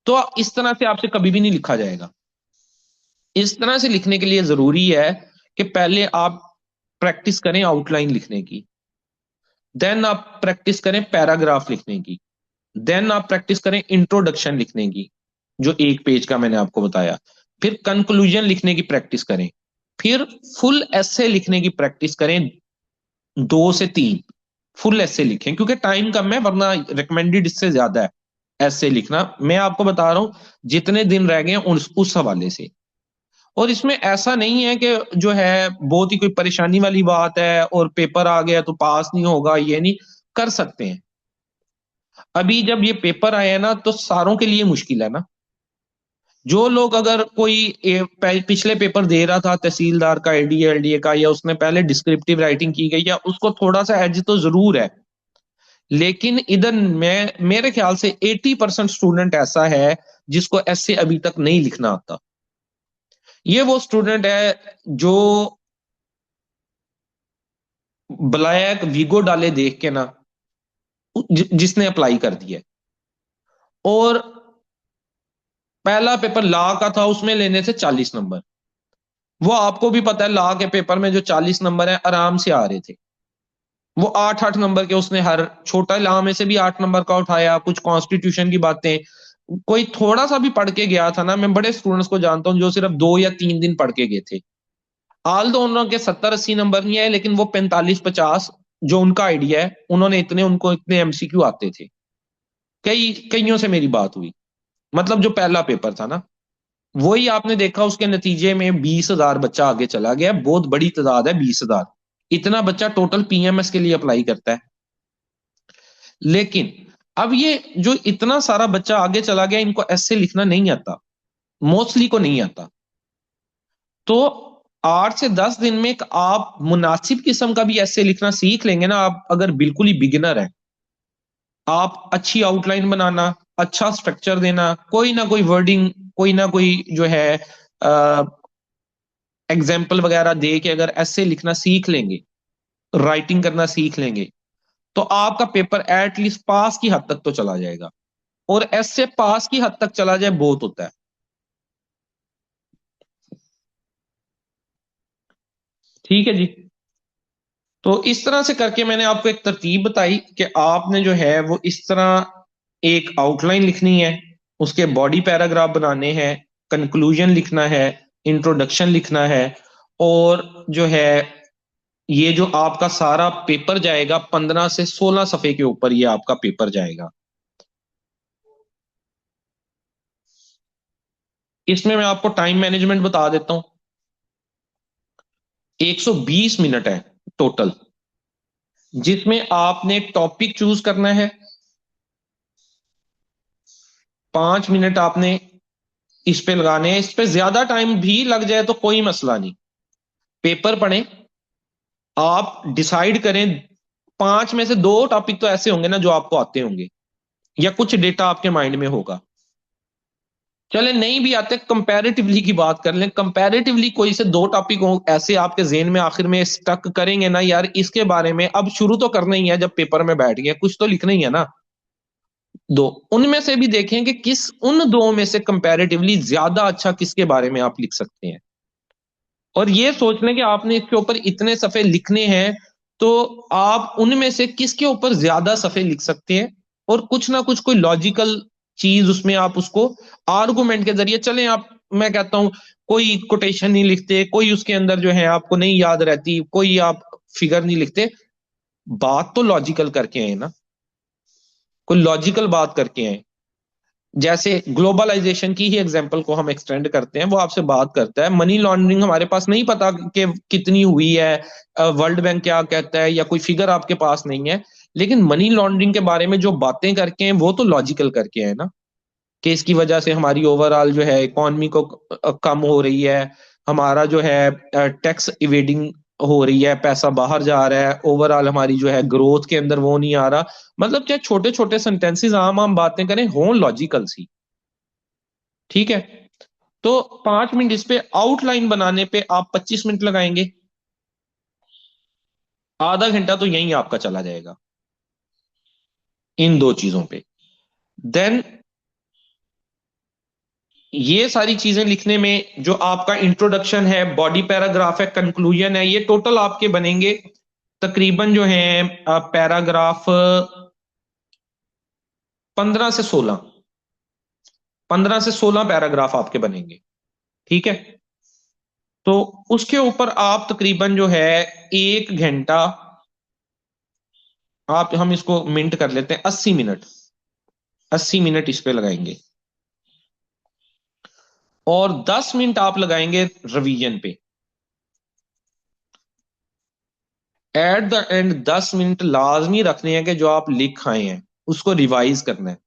तो इस तरह से आपसे कभी भी नहीं लिखा जाएगा। इस तरह से लिखने के लिए जरूरी है कि पहले आप प्रैक्टिस करें आउटलाइन लिखने की, देन आप प्रैक्टिस करें पैराग्राफ लिखने की, देन आप प्रैक्टिस करें इंट्रोडक्शन लिखने की, जो एक पेज का मैंने आपको बताया, फिर कंक्लूजन लिखने की प्रैक्टिस करें, फिर फुल एसे लिखने की प्रैक्टिस करें, 2 से 3 फुल एसे लिखें, क्योंकि टाइम कम है, वरना रिकमेंडेड इससे ज्यादा है। ऐसे लिखना, मैं आपको बता रहा हूं जितने दिन रह गए हैं उस हवाले से। और इसमें ऐसा नहीं है कि जो है बहुत ही कोई परेशानी वाली बात है और पेपर आ गया तो पास नहीं होगा, ये नहीं कर सकते हैं। अभी जब ये पेपर आए हैं ना तो सारों के लिए मुश्किल है ना। जो लोग अगर कोई पिछले पेपर दे रहा था तहसीलदार का, एडीए एलडीए का, या उसने पहले डिस्क्रिप्टिव राइटिंग की गई, या उसको थोड़ा सा एज तो जरूर है। लेकिन इधर मैं मेरे ख्याल से 80% स्टूडेंट ऐसा है जिसको ऐसे अभी तक नहीं लिखना आता। ये वो स्टूडेंट है जो ब्लैक वीगो डाले देख के ना जिसने अप्लाई कर दिया। और पहला पेपर लॉ का था, उसमें लेने थे 40 नंबर। वो आपको भी पता है लॉ के पेपर में जो 40 नंबर है आराम से आ रहे थे। वो 8-8 नंबर के उसने हर छोटा लॉ में से भी 8 नंबर का उठाया, कुछ कॉन्स्टिट्यूशन की बातें। कोई थोड़ा सा भी पढ़ के गया था ना, मैं बड़े स्टूडेंट्स को जानता हूँ जो सिर्फ 2 या 3 दिन पढ़ के गए थे। आल तो उनके 70-80 नंबर नहीं आए, लेकिन वो 45-50 जो उनका आइडिया है, उन्होंने इतने उनको इतने एमसीक्यू आते थे। कईयों से मेरी बात हुई, मतलब जो पहला पेपर था ना, वही आपने देखा उसके नतीजे में 20,000 बच्चा आगे चला गया। बहुत बड़ी तादाद है 20,000। इतना बच्चा टोटल पीएमएस के लिए अप्लाई करता है। लेकिन अब ये जो इतना सारा बच्चा आगे चला गया, इनको ऐसे लिखना नहीं आता, मोस्टली को नहीं आता। तो 8 से 10 दिन में एक आप मुनासिब किस्म का भी ऐसे लिखना सीख लेंगे ना, आप अगर बिल्कुल ही बिगिनर है, आप अच्छी आउटलाइन बनाना, अच्छा स्ट्रक्चर देना, कोई ना कोई वर्डिंग, कोई ना कोई जो है एग्जाम्पल वगैरह दे के अगर ऐसे लिखना सीख लेंगे, राइटिंग करना सीख लेंगे, तो आपका पेपर एटलीस्ट पास की हद तक तो चला जाएगा। और ऐसे पास की हद तक चला जाए बहुत होता है। ठीक है जी। तो इस तरह से करके मैंने आपको एक तरतीब बताई कि आपने जो है वो इस तरह एक आउटलाइन लिखनी है, उसके बॉडी पैराग्राफ बनाने हैं, कंक्लूजन लिखना है, इंट्रोडक्शन लिखना है। और जो है ये जो आपका सारा पेपर जाएगा 15 से 16 सफ़े के ऊपर ये आपका पेपर जाएगा। इसमें मैं आपको टाइम मैनेजमेंट बता देता हूं। 120 मिनट है टोटल, जिसमें आपने टॉपिक चूज करना है। 5 मिनट आपने इस पे लगाने हैं। इस पे ज्यादा टाइम भी लग जाए तो कोई मसला नहीं। पेपर पढ़ें, आप डिसाइड करें। 5 में से 2 टॉपिक तो ऐसे होंगे ना जो आपको आते होंगे, या कुछ डेटा आपके माइंड में होगा। चले नहीं भी आते, कंपैरेटिवली की बात कर लें। कंपैरेटिवली कोई से 2 टॉपिक हो ऐसे आपके जेहन में आखिर में स्टक करेंगे ना, यार इसके बारे में अब शुरू तो करना ही है, जब पेपर में बैठ गए कुछ तो लिखना ही है ना। दो उनमें से भी देखें कि किस उन दो में से कंपैरेटिवली ज्यादा अच्छा किसके बारे में आप लिख सकते हैं। और ये सोच लें कि आपने इसके ऊपर इतने सफ़े लिखने हैं, तो आप उनमें से किसके ऊपर ज्यादा सफ़े लिख सकते हैं। और कुछ ना कुछ कोई लॉजिकल चीज उसमें आप उसको आर्गुमेंट के जरिए चलें। आप, मैं कहता हूं, कोई कोटेशन नहीं लिखते, कोई उसके अंदर जो है आपको नहीं याद रहती, कोई आप फिगर नहीं लिखते। बात तो लॉजिकल करके आए ना, कोई लॉजिकल बात करके आए। जैसे ग्लोबलाइजेशन की ही एग्जांपल को हम एक्सटेंड करते हैं, वो आपसे बात करता है मनी लॉन्ड्रिंग हमारे पास नहीं पता कि कितनी हुई है, वर्ल्ड बैंक क्या कहता है, या कोई फिगर आपके पास नहीं है। लेकिन मनी लॉन्ड्रिंग के बारे में जो बातें करके हैं वो तो लॉजिकल करके हैं ना, कि इसकी वजह से हमारी ओवरऑल जो है इकोनॉमी को कम हो रही है, हमारा जो है टैक्स इवेडिंग हो रही है, पैसा बाहर जा रहा है, ओवरऑल हमारी जो है ग्रोथ के अंदर वो नहीं आ रहा। मतलब चाहे छोटे छोटे सेंटेंसेस आम आम बातें करें हों लॉजिकल सी। ठीक है। तो 5 मिनट इस पे आउटलाइन बनाने पे आप 25 मिनट लगाएंगे, आधा घंटा तो यही आपका चला जाएगा इन दो चीजों पे। देन ये सारी चीजें लिखने में जो आपका इंट्रोडक्शन है, बॉडी पैराग्राफ है, कंक्लूजन है, ये टोटल आपके बनेंगे तकरीबन जो है पैराग्राफ 15 से 16, 15 से 16 पैराग्राफ आपके बनेंगे। ठीक है। तो उसके ऊपर आप तकरीबन जो है 1 घंटा, आप हम इसको मिनट कर लेते हैं, 80 मिनट। 80 मिनट इस पे लगाएंगे और 10 मिनट आप लगाएंगे रिवीजन पे। एट द एंड 10 मिनट लाजमी रखने हैं कि जो आप लिख आए हैं उसको रिवाइज करना है।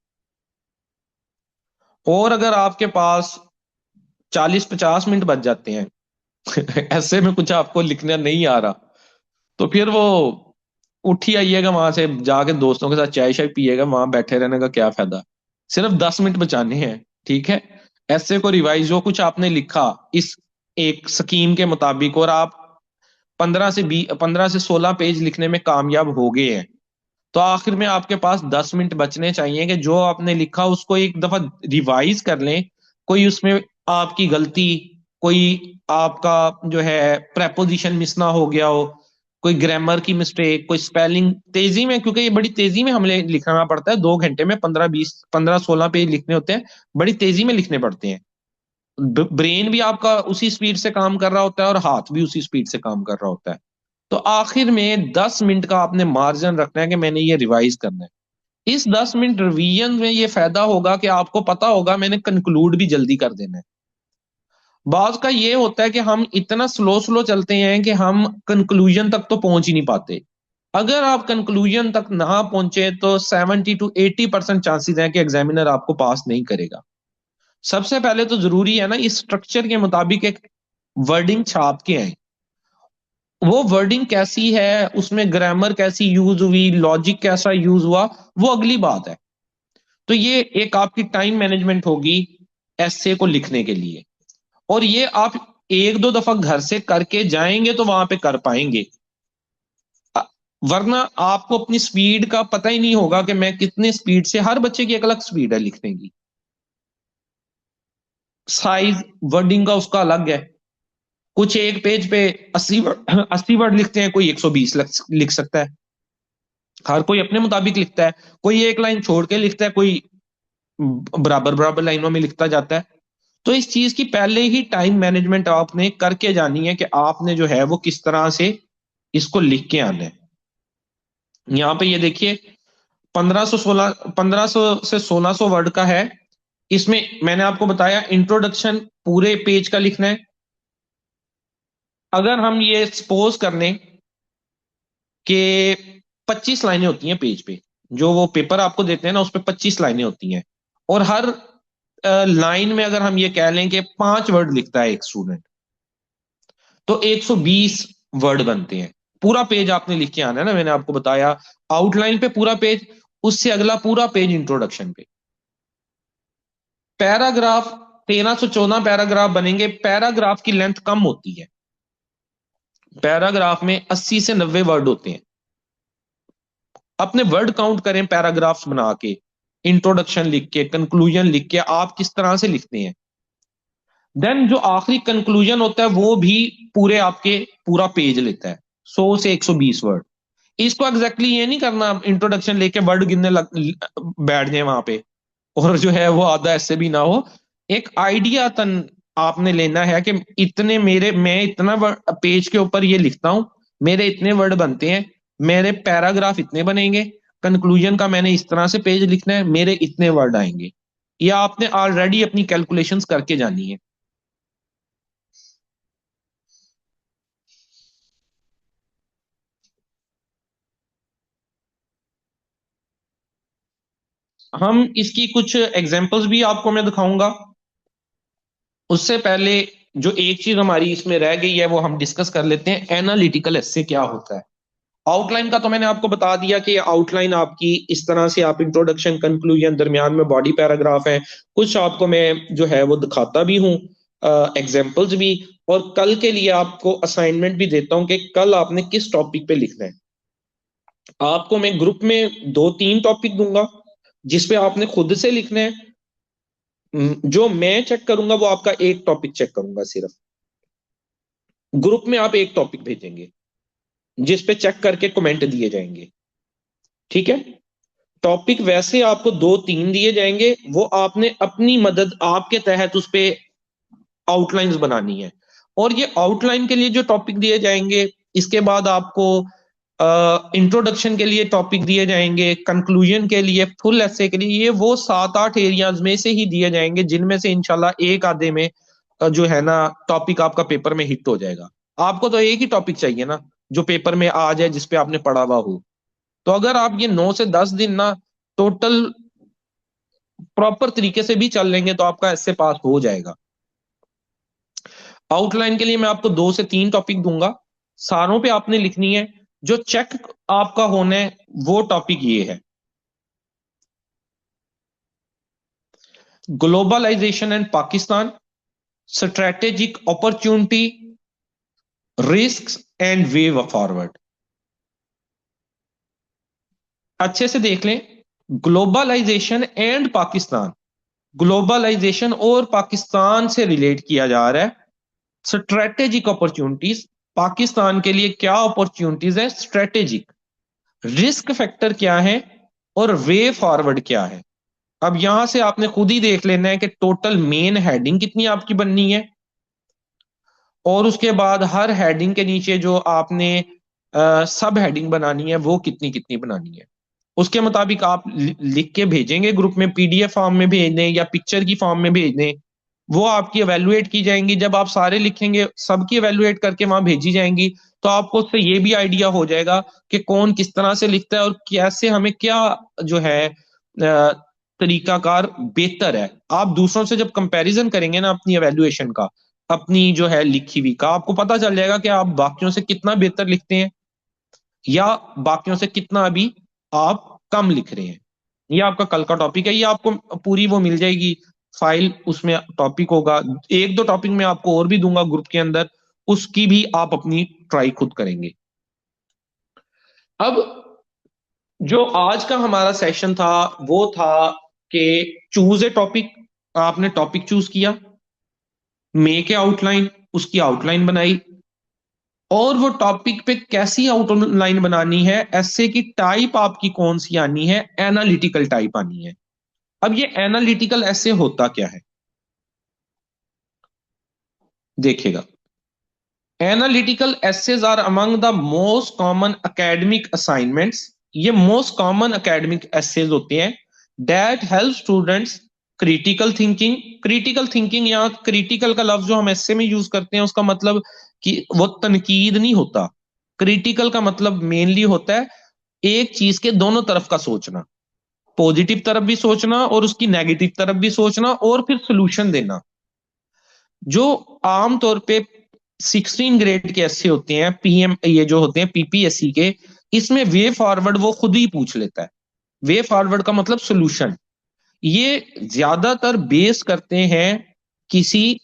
और अगर आपके पास 40-50 मिनट बच जाते हैं ऐसे में कुछ आपको लिखना नहीं आ रहा, तो फिर वो उठ ही आइएगा वहां से, जाके दोस्तों के साथ चाय शाय पिएगा, वहां बैठे रहने का क्या फायदा। सिर्फ 10 मिनट बचाने हैं, ठीक है। ऐसे को रिवाइज जो कुछ आपने लिखा इस एक स्कीम के मुताबिक, और आप 15 से 16 पेज लिखने में कामयाब हो गए हैं, तो आखिर में आपके पास 10 मिनट बचने चाहिए कि जो आपने लिखा उसको एक दफा रिवाइज कर लें। कोई उसमें आपकी गलती, कोई आपका जो है प्रेपोजिशन मिस ना हो गया हो, कोई ग्रामर की मिस्टेक, कोई स्पेलिंग तेजी में, क्योंकि ये बड़ी तेजी में हमें लिखना पड़ता है, 2 घंटे में 15-16 पेज लिखने होते हैं, बड़ी तेजी में लिखने पड़ते हैं। ब्रेन भी आपका उसी स्पीड से काम कर रहा होता है और हाथ भी उसी स्पीड से काम कर रहा होता है। तो आखिर में 10 मिनट का आपने मार्जिन रखना है कि मैंने ये रिवाइज करना है। इस 10 मिनट रिवीजन में ये फायदा होगा कि आपको पता होगा मैंने कंक्लूड भी जल्दी कर देना है। बाज का ये होता है कि हम इतना स्लो स्लो चलते हैं कि हम कंक्लूजन तक तो पहुंच ही नहीं पाते। अगर आप कंक्लूजन तक ना पहुंचे तो 70 to 80% चांसेस हैं कि एग्जामिनर आपको पास नहीं करेगा। सबसे पहले तो जरूरी है ना इस स्ट्रक्चर के मुताबिक एक वर्डिंग छाप के आए। वो वर्डिंग कैसी है, उसमें ग्रामर कैसी यूज हुई, लॉजिक कैसा यूज हुआ, वो अगली बात है। तो ये एक आपकी टाइम मैनेजमेंट होगी एस्से को लिखने के लिए। और ये आप एक दो दफा घर से करके जाएंगे तो वहां पे कर पाएंगे। अ- वरना आपको अपनी स्पीड का पता ही नहीं होगा कि मैं कितने स्पीड से, हर बच्चे की एक अलग स्पीड है लिखने की, साइज वर्डिंग का उसका अलग है। कुछ एक पेज पे 80 वर्ड 80 वर्ड लिखते हैं, कोई 120 लिख सकता है। हर कोई अपने मुताबिक लिखता है, कोई एक लाइन छोड़ के लिखता है, कोई बराबर बराबर लाइनों में लिखता जाता है। तो इस चीज की पहले ही टाइम मैनेजमेंट आपने करके जानी है कि आपने जो है वो किस तरह से इसको लिख के आना है। यहाँ पे ये देखिए 1500 से 1600 वर्ड का है। इसमें मैंने आपको बताया इंट्रोडक्शन पूरे पेज का लिखना है। अगर हम ये सपोज कर लें कि 25 लाइनें होती हैं पेज पे, जो वो पेपर आपको देते हैं ना उस पे 25 लाइनें होती हैं, और हर लाइन में अगर हम ये कह लें कि 5 वर्ड लिखता है एक स्टूडेंट, तो 120 वर्ड बनते हैं। पूरा पेज आपने लिख के आना है ना, मैंने आपको बताया आउटलाइन पे पूरा पेज, उससे अगला पूरा पेज इंट्रोडक्शन पे। पैराग्राफ 1314 पैराग्राफ बनेंगे। पैराग्राफ की लेंथ कम होती है, पैराग्राफ में 80 से 90 वर्ड होते हैं। अपने वर्ड काउंट करें पैराग्राफ्स बना के, इंट्रोडक्शन लिख के, कंक्लूजन लिख के, आप किस तरह से लिखते हैं। देन जो आखिरी कंक्लूजन होता है वो भी पूरे आपके पूरा पेज लेता है, 100 से 120 वर्ड। इसको एग्जैक्टली ये नहीं करना इंट्रोडक्शन लेके वर्ड गिनने बैठ जाए वहां पे, और जो है वो आधा ऐसे भी ना हो। एक आइडिया तन आपने लेना है कि इतने मेरे, मैं इतना पेज के ऊपर ये लिखता हूं, मेरे इतने वर्ड बनते हैं, मेरे पैराग्राफ इतने बनेंगे, कंक्लूजन का मैंने इस तरह से पेज लिखना है, मेरे इतने वर्ड आएंगे। या आपने ऑलरेडी अपनी कैलकुलेशंस करके जानी है। हम इसकी कुछ एग्जांपल्स भी आपको मैं दिखाऊंगा। उससे पहले जो एक चीज हमारी इसमें रह गई है वो हम डिस्कस कर लेते हैं, एनालिटिकल एस्से क्या होता है। आउटलाइन का तो मैंने आपको बता दिया कि आउटलाइन आपकी इस तरह से, आप इंट्रोडक्शन, कंक्लूजन, दरमियान में बॉडी पैराग्राफ है। कुछ आपको मैं जो है वो दिखाता भी हूँ, एग्जाम्पल्स भी। और कल के लिए आपको असाइनमेंट भी देता हूँ कि कल आपने किस टॉपिक पे लिखना है। आपको मैं ग्रुप में 2-3 टॉपिक दूंगा जिसपे आपने खुद से लिखना है। जो मैं चेक करूंगा वो आपका एक टॉपिक चेक करूंगा सिर्फ। ग्रुप में आप एक टॉपिक भेजेंगे जिसपे चेक करके कमेंट दिए जाएंगे, ठीक है। टॉपिक वैसे आपको 2-3 दिए जाएंगे, वो आपने अपनी मदद आपके तहत उस पे आउटलाइंस बनानी है। और ये आउटलाइन के लिए जो टॉपिक दिए जाएंगे, इसके बाद आपको इंट्रोडक्शन के लिए टॉपिक दिए जाएंगे, कंक्लूजन के लिए, फुल एसे के लिए, ये वो 7-8 एरियाज में से ही दिए जाएंगे जिनमें से इंशाल्लाह एक आधे में जो है ना टॉपिक आपका पेपर में हिट हो जाएगा। आपको तो एक ही टॉपिक चाहिए ना जो पेपर में आ जाए, जिसपे आपने पढ़ा हुआ हो। तो अगर आप ये 9 से 10 दिन ना टोटल प्रॉपर तरीके से भी चल लेंगे तो आपका ऐसे पास हो जाएगा। आउटलाइन के लिए मैं आपको 2 से 3 टॉपिक दूंगा, सारों पे आपने लिखनी है। जो चेक आपका होना है वो टॉपिक ये है, globalisation and Pakistan, strategic opportunity, risk and way forward. अच्छे से देख लें, ग्लोबलाइजेशन एंड पाकिस्तान, ग्लोबलाइजेशन और पाकिस्तान से रिलेट किया जा रहा है। स्ट्रेटेजिक अपॉर्चुनिटीज, पाकिस्तान के लिए क्या अपॉर्चुनिटीज है स्ट्रेटेजिक, रिस्क फैक्टर क्या है और वे फॉरवर्ड क्या है। अब यहां से आपने खुद ही देख लेना है कि टोटल मेन हेडिंग कितनी आपकी बननी है, और उसके बाद हर हेडिंग के नीचे जो आपने सब हेडिंग बनानी है वो कितनी कितनी बनानी है। उसके मुताबिक आप लिख के भेजेंगे ग्रुप में, पीडीएफ फॉर्म में भेज दें या पिक्चर की फॉर्म में भेज दें। वो आपकी एवेलुएट की जाएंगी। जब आप सारे लिखेंगे सबकी एवेलुएट करके वहां भेजी जाएंगी, तो आपको उससे ये भी आइडिया हो जाएगा कि कौन किस तरह से लिखता है और कैसे हमें क्या जो है तरीकाकार बेहतर है। आप दूसरों से जब कंपैरिजन करेंगे ना अपनी एवेलुएशन का, अपनी जो है लिखी हुई का, आपको पता चल जाएगा कि आप बाकियों से कितना बेहतर लिखते हैं या बाकियों से कितना अभी आप कम लिख रहे हैं। ये आपका कल का टॉपिक है, ये आपको पूरी वो मिल जाएगी फाइल, उसमें टॉपिक होगा। 1-2 टॉपिक मैं आपको और भी दूंगा ग्रुप के अंदर, उसकी भी आप अपनी ट्राई खुद करेंगे। अब जो आज का हमारा सेशन था वो था कि चूज ए टॉपिक। आपने टॉपिक चूज किया, मेक ए आउटलाइन, उसकी आउटलाइन बनाई, और वो टॉपिक पे कैसी आउटलाइन बनानी है, ऐसे की टाइप आपकी कौन सी आनी है, एनालिटिकल टाइप आनी है। अब ये एनालिटिकल ऐसे होता क्या है देखिएगा। Analytical essays are among the most common academic assignments. ये मोस्ट कॉमन एकेडमिक एसेज होते हैं that help students critical thinking. Critical thinking, यहाँ क्रिटिकल का लफ्ज जो हम एसे में यूज करते हैं उसका मतलब कि वो तनकीद नहीं होता। क्रिटिकल का मतलब मेनली होता है एक चीज के दोनों तरफ का सोचना, पॉजिटिव तरफ भी सोचना और उसकी नेगेटिव तरफ भी सोचना और फिर सोल्यूशन देना। जो आमतौर पे 16 ग्रेड के ऐसे होते हैं, पीएम ये जो होते हैं पीपीएससी के, इसमें वे फॉरवर्ड वो खुद ही पूछ लेता है। वे फॉरवर्ड का मतलब सोल्यूशन। ये ज्यादातर बेस करते हैं किसी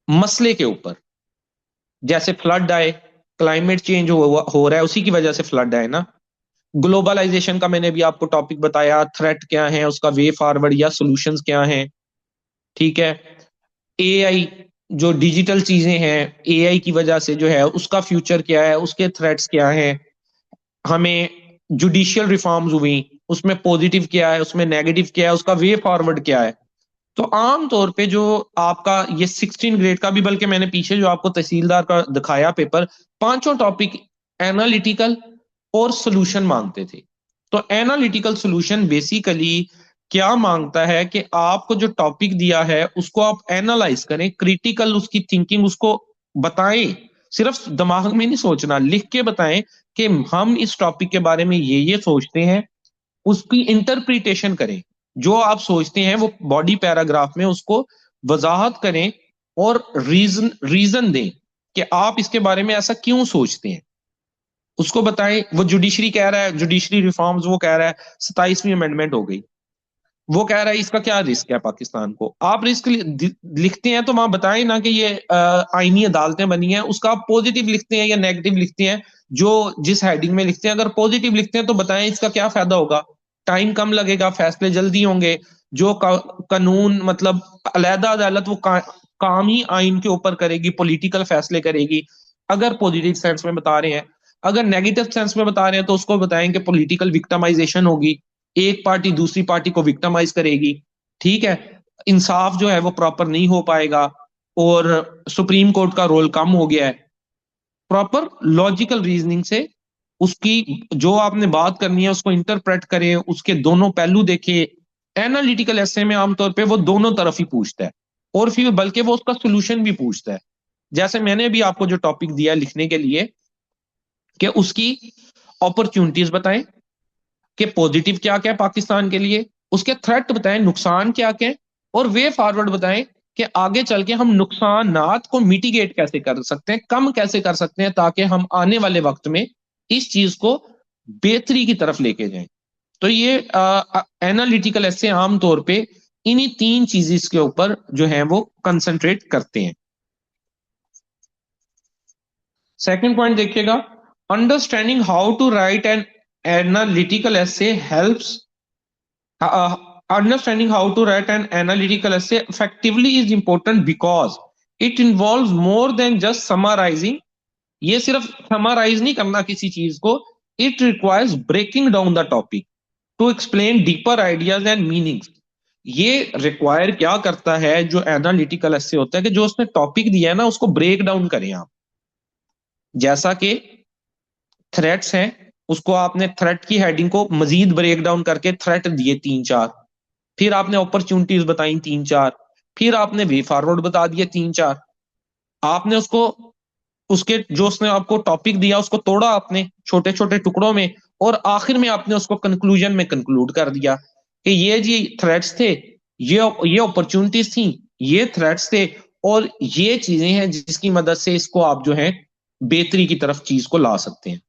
मसले के ऊपर, जैसे फ्लड आए, क्लाइमेट चेंज हो रहा है उसी की वजह से फ्लड आए ना। ग्लोबलाइजेशन का मैंने भी आपको टॉपिक बताया, थ्रेट क्या है, उसका वे फॉरवर्ड या सॉल्यूशंस क्या हैं। ठीक है। एआई, जो डिजिटल चीजें हैं, एआई की वजह से जो है उसका फ्यूचर क्या है, उसके थ्रेट्स क्या हैं। हमें जुडिशियल रिफॉर्म्स हुई, उसमें पॉजिटिव क्या है, उसमें नेगेटिव क्या है, उसका वे फॉरवर्ड क्या है। तो आम तौर पे जो आपका ये 16 ग्रेड का भी, बल्कि मैंने पीछे जो आपको तहसीलदार का दिखाया पेपर, पांचों टॉपिक एनालिटिकल और सॉल्यूशन मांगते थे। तो एनालिटिकल सॉल्यूशन बेसिकली क्या मांगता है कि आपको जो टॉपिक दिया है उसको आप एनालाइज करें, क्रिटिकल उसकी थिंकिंग उसको बताएं। सिर्फ दिमाग में नहीं सोचना, लिख के बताएं कि हम इस टॉपिक के बारे में ये सोचते हैं, उसकी इंटरप्रिटेशन करें। जो आप सोचते हैं वो बॉडी पैराग्राफ में उसको वजाहत करें और रीजन रीजन दें कि आप इसके बारे में ऐसा क्यों सोचते हैं, उसको बताएं। वो जुडिशरी कह रहा है, जुडिशरी रिफॉर्म्स वो कह रहा है 27वीं अमेंडमेंट हो गई, वो कह रहा है इसका क्या रिस्क है पाकिस्तान को। आप रिस्क लिखते हैं तो वहां बताएं ना कि ये आईनी अदालतें बनी हैं, उसका आप पॉजिटिव लिखते हैं या नेगेटिव लिखते हैं। जो जिस हेडिंग में लिखते हैं, अगर पॉजिटिव लिखते हैं तो बताएं इसका क्या फायदा होगा, टाइम कम लगेगा, फैसले जल्दी होंगे। जो कानून मतलब अलहदा अदालत वो काम ही आइन के ऊपर करेगी, पॉलिटिकल फैसले करेगी, अगर पॉजिटिव सेंस में बता रहे हैं। अगर नेगेटिव सेंस में बता रहे हैं तो उसको बताएं कि पॉलिटिकल विक्टिमाइजेशन होगी, एक पार्टी दूसरी पार्टी को विक्टिमाइज करेगी। ठीक है। इंसाफ जो है वो प्रॉपर नहीं हो पाएगा और सुप्रीम कोर्ट का रोल कम हो गया है। प्रॉपर लॉजिकल रीजनिंग से उसकी जो आपने बात करनी है उसको इंटरप्रेट करें, उसके दोनों पहलू देखे। एनालिटिकल ऐसे में आमतौर पे वो दोनों तरफ ही पूछता है, और फिर बल्कि वो उसका सोल्यूशन भी पूछता है। जैसे मैंने भी आपको जो टॉपिक दिया लिखने के लिए कि उसकी अपॉर्चुनिटीज बताएं कि पॉजिटिव क्या क्या है पाकिस्तान के लिए, उसके थ्रेट बताएं नुकसान क्या क्या है, और वे फॉरवर्ड बताएं कि आगे चल के हम नुकसानात को मिटिगेट कैसे कर सकते हैं, कम कैसे कर सकते हैं, ताकि हम आने वाले वक्त में इस चीज को बेहतरी की तरफ लेके जाएं। तो ये एनालिटिकल ऐसे आमतौर पे इन्हीं तीन चीजें के ऊपर जो है वो कंसंट्रेट करते हैं। सेकंड पॉइंट देखिएगा, understanding how to write an analytical essay helps, understanding how to write an analytical essay effectively is important because it involves more than just summarizing. ये सिर्फ समराइज नहीं करना किसी चीज को, it requires breaking down the topic to explain deeper ideas and meanings. ये रिक्वायर क्या करता है जो एनालिटिकल ऐसे होता है कि जो उसने टॉपिक दिया है ना उसको ब्रेक डाउन करें आप। जैसा कि थ्रेट्स हैं, उसको आपने थ्रेट की हेडिंग को मजीद ब्रेक डाउन करके थ्रेट दिए तीन चार, फिर आपने अपॉर्चुनिटीज बताई तीन चार, फिर आपने वे फॉरवर्ड बता दिए तीन चार, आपने उसको उसके जो उसने आपको टॉपिक दिया उसको तोड़ा आपने छोटे छोटे टुकड़ों में, और आखिर में आपने उसको कंक्लूजन में कंक्लूड कर दिया कि ये जी थ्रेट्स थे, ये अपॉर्चुनिटीज थी, ये थ्रेट्स थे, और ये चीजें हैं जिसकी मदद से इसको आप जो है बेहतरी की तरफ चीज को ला सकते हैं।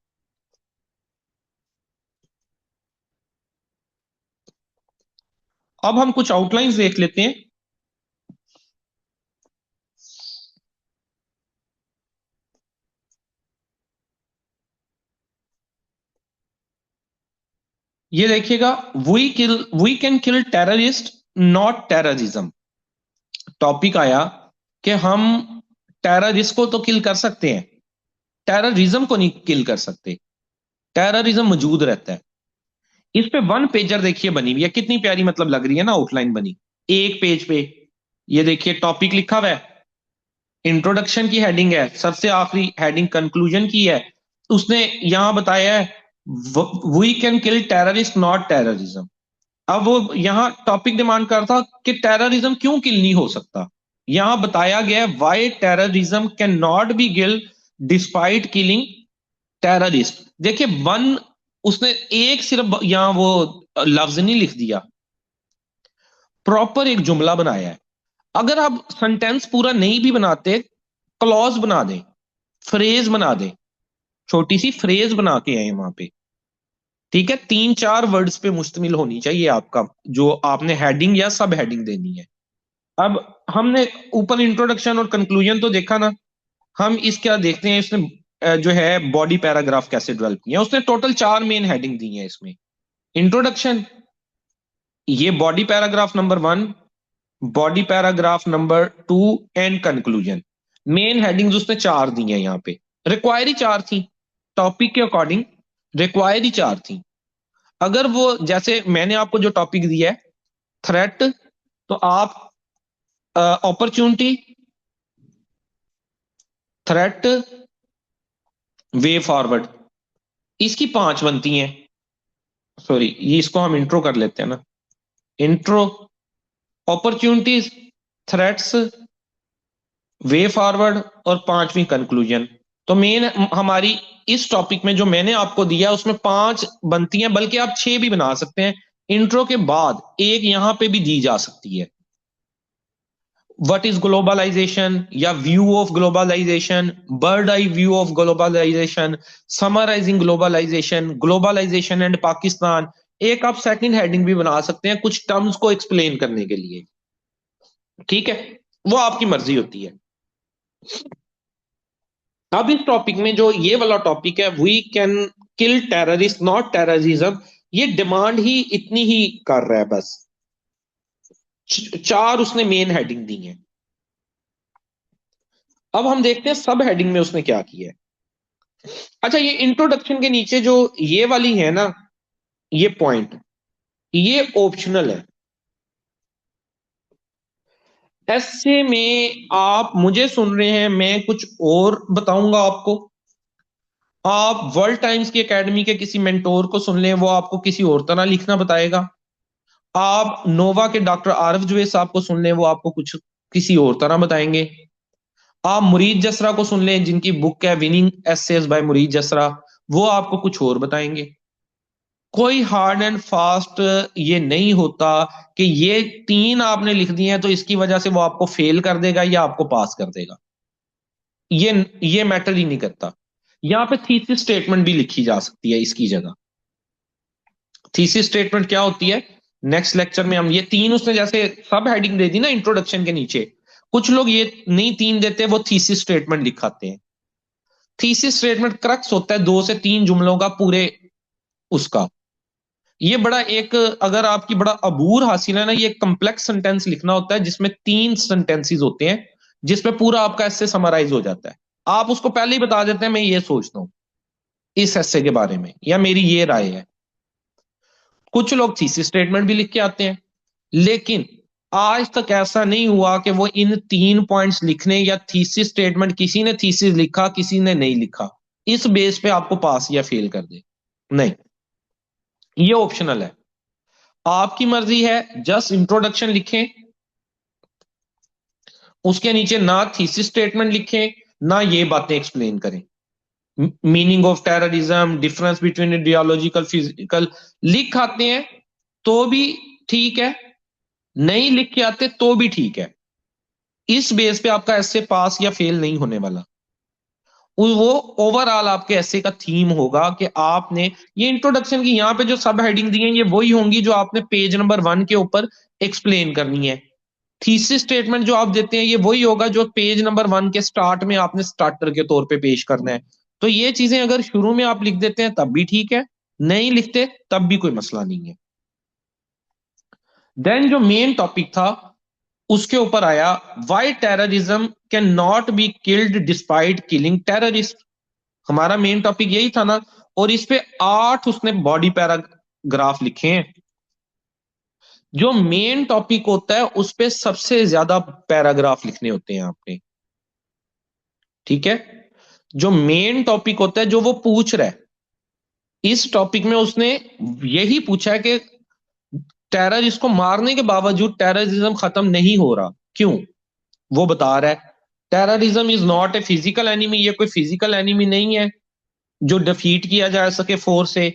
अब हम कुछ आउटलाइंस देख लेते हैं। ये देखिएगा, we can kill terrorist not terrorism. Topic आया कि हम टेररिस्ट को तो किल कर सकते हैं, टेररिज्म को नहीं किल कर सकते। टेररिज्म मौजूद रहता है। इस पे वन पेजर देखिए बनी हुई है, कितनी प्यारी मतलब लग रही है ना आउटलाइन बनी एक पेज पे। ये देखिए टॉपिक लिखा हुआ है, इंट्रोडक्शन की हेडिंग है, सबसे आखिरी हेडिंग कंक्लूजन की है। उसने यहां बताया है we can kill terrorist not terrorism. अब वो यहाँ टॉपिक डिमांड करता कि टेररिज्म क्यों किल नहीं हो सकता। यहां बताया गया why terrorism can not be kill despite killing terrorist. देखिए वन, उसने एक सिर्फ यहां वो लफ्ज नहीं लिख दिया, प्रॉपर एक जुमला बनाया है। अगर आप सेंटेंस पूरा नहीं भी बनाते, क्लॉज बना दें, फ्रेज बना दें, छोटी सी फ्रेज बना के आए वहां पे, ठीक है, तीन चार वर्ड्स पे मुश्तमिल होनी चाहिए आपका जो आपने हेडिंग या सब हेडिंग देनी है। अब हमने ऊपर इंट्रोडक्शन और कंक्लूजन तो देखा ना, हम इसका देखते हैं इसने जो है बॉडी पैराग्राफ कैसे डेवलप किया। उसने टोटल चार मेन हेडिंग दी है इसमें। इंट्रोडक्शन, ये body paragraph number one, body paragraph number two, and conclusion. Main headings उसने चार दी हैं यहाँ पे, रिक्वायरी चार थी टॉपिक के अकॉर्डिंग, रिक्वायरी चार थी। अगर वो जैसे मैंने आपको जो टॉपिक दिया है थ्रेट, तो आप अपॉर्चुनिटी, थ्रेट, वे फॉरवर्ड, इसकी पांच बनती हैं। सॉरी, ये इसको हम इंट्रो कर लेते हैं ना, intro, opportunities, threats, way forward, और पांचवी कंक्लूजन। तो मेन हमारी इस टॉपिक में जो मैंने आपको दिया उसमें पांच बनती हैं, बल्कि आप छह भी बना सकते हैं। इंट्रो के बाद एक यहां पे भी दी जा सकती है, व्हाट इज ग्लोबलाइजेशन या view of globalisation, bird eye view of globalisation, summarising globalisation, globalisation and Pakistan. एक आप सेकंड हेडिंग भी बना सकते हैं कुछ टर्म्स को एक्सप्लेन करने के लिए, ठीक है, वो आपकी मर्जी होती है। अब इस टॉपिक में जो ये वाला टॉपिक है, we can kill terrorist not terrorism, ये डिमांड ही इतनी ही कर रहा है बस। चार उसने मेन हेडिंग दी है। अब हम देखते हैं सब हेडिंग में उसने क्या किया है। अच्छा, ये इंट्रोडक्शन के नीचे जो ये वाली है ना, ये पॉइंट, ये ऑप्शनल है। ऐसे में आप मुझे सुन रहे हैं, मैं कुछ और बताऊंगा आपको, आप वर्ल्ड टाइम्स की एकेडमी के किसी मेंटोर को सुन लें, वो आपको किसी और तरह लिखना बताएगा। आप नोवा के डॉक्टर आरफ जुवेद साहब को सुन लें, वो आपको कुछ किसी और तरह बताएंगे। आप मुरीद जसरा को सुन लें, जिनकी बुक है विनिंग एसेज बाय मुरीद जसरा, वो आपको कुछ और बताएंगे। कोई हार्ड एंड फास्ट ये नहीं होता कि ये तीन आपने लिख दिए हैं तो इसकी वजह से वो आपको फेल कर देगा या आपको पास कर देगा। ये मैटर ही नहीं करता। यहाँ पे थीसिस स्टेटमेंट भी लिखी जा सकती है इसकी जगह। थीसिस स्टेटमेंट क्या होती है, नेक्स्ट लेक्चर में हम ये तीन, उसने जैसे सब हेडिंग दे दी ना इंट्रोडक्शन के नीचे, कुछ लोग ये नहीं तीन देते, वो थीसिस स्टेटमेंट दिखाते हैं। थीसिस स्टेटमेंट क्रक्स होता है 2 से 3 जुमलों का पूरे उसका। ये बड़ा एक, अगर आपकी बड़ा अबूर हासिल है ना, ये कम्प्लेक्स सेंटेंस लिखना होता है जिसमें 3 सेंटेंसेस होते हैं, जिसमें पूरा आपका एस्से समराइज हो जाता है। आप उसको पहले ही बता देते हैं मैं ये सोचता हूँ इस एस्से के बारे में, या मेरी ये राय है। कुछ लोग थीसिस स्टेटमेंट भी लिख के आते हैं, लेकिन आज तक ऐसा नहीं हुआ कि वो इन 3 पॉइंट्स लिखने, या थीसिस स्टेटमेंट किसी ने थीसिस लिखा किसी ने नहीं लिखा, इस बेस पे आपको पास या फेल कर दे। नहीं, ये ऑप्शनल है, आपकी मर्जी है। जस्ट इंट्रोडक्शन लिखें, उसके नीचे ना थीसिस स्टेटमेंट लिखें ना ये बातें एक्सप्लेन करें। Meaning of terrorism, difference between ideological physical लिख आते हैं तो भी ठीक है, नहीं लिख के आते तो भी ठीक है। इस बेस पे आपका ऐसे पास या फेल नहीं होने वाला। वो ओवरऑल आपके ऐसे का थीम होगा कि आपने ये इंट्रोडक्शन की यहाँ पे जो सब हेडिंग दी है ये वही होंगी जो आपने पेज नंबर 1 के ऊपर एक्सप्लेन करनी है। थीसिस स्टेटमेंट जो आप देते हैं ये वही होगा जो पेज नंबर 1 के स्टार्ट में आपने स्टार्टर के तौर पे पेश करना है। तो ये चीजें अगर शुरू में आप लिख देते हैं तब भी ठीक है, नहीं लिखते तब भी कोई मसला नहीं है। देन जो मेन टॉपिक था उसके ऊपर आया, why terrorism can not be killed despite killing terrorist. हमारा मेन टॉपिक यही था ना, और इस पे 8 उसने बॉडी पैराग्राफ लिखे हैं। जो मेन टॉपिक होता है उस पे सबसे ज्यादा पैराग्राफ लिखने होते हैं आपने, ठीक है। जो मेन टॉपिक होता है जो वो पूछ रहा है, इस टॉपिक में उसने यही पूछा है कि टेररिस्ट को मारने के बावजूद टेररिज्म खत्म नहीं हो रहा, क्यों? वो बता रहा है terrorism is not a physical enemy, ये कोई फिजिकल एनिमी नहीं है जो डिफीट किया जा सके फोर्स से।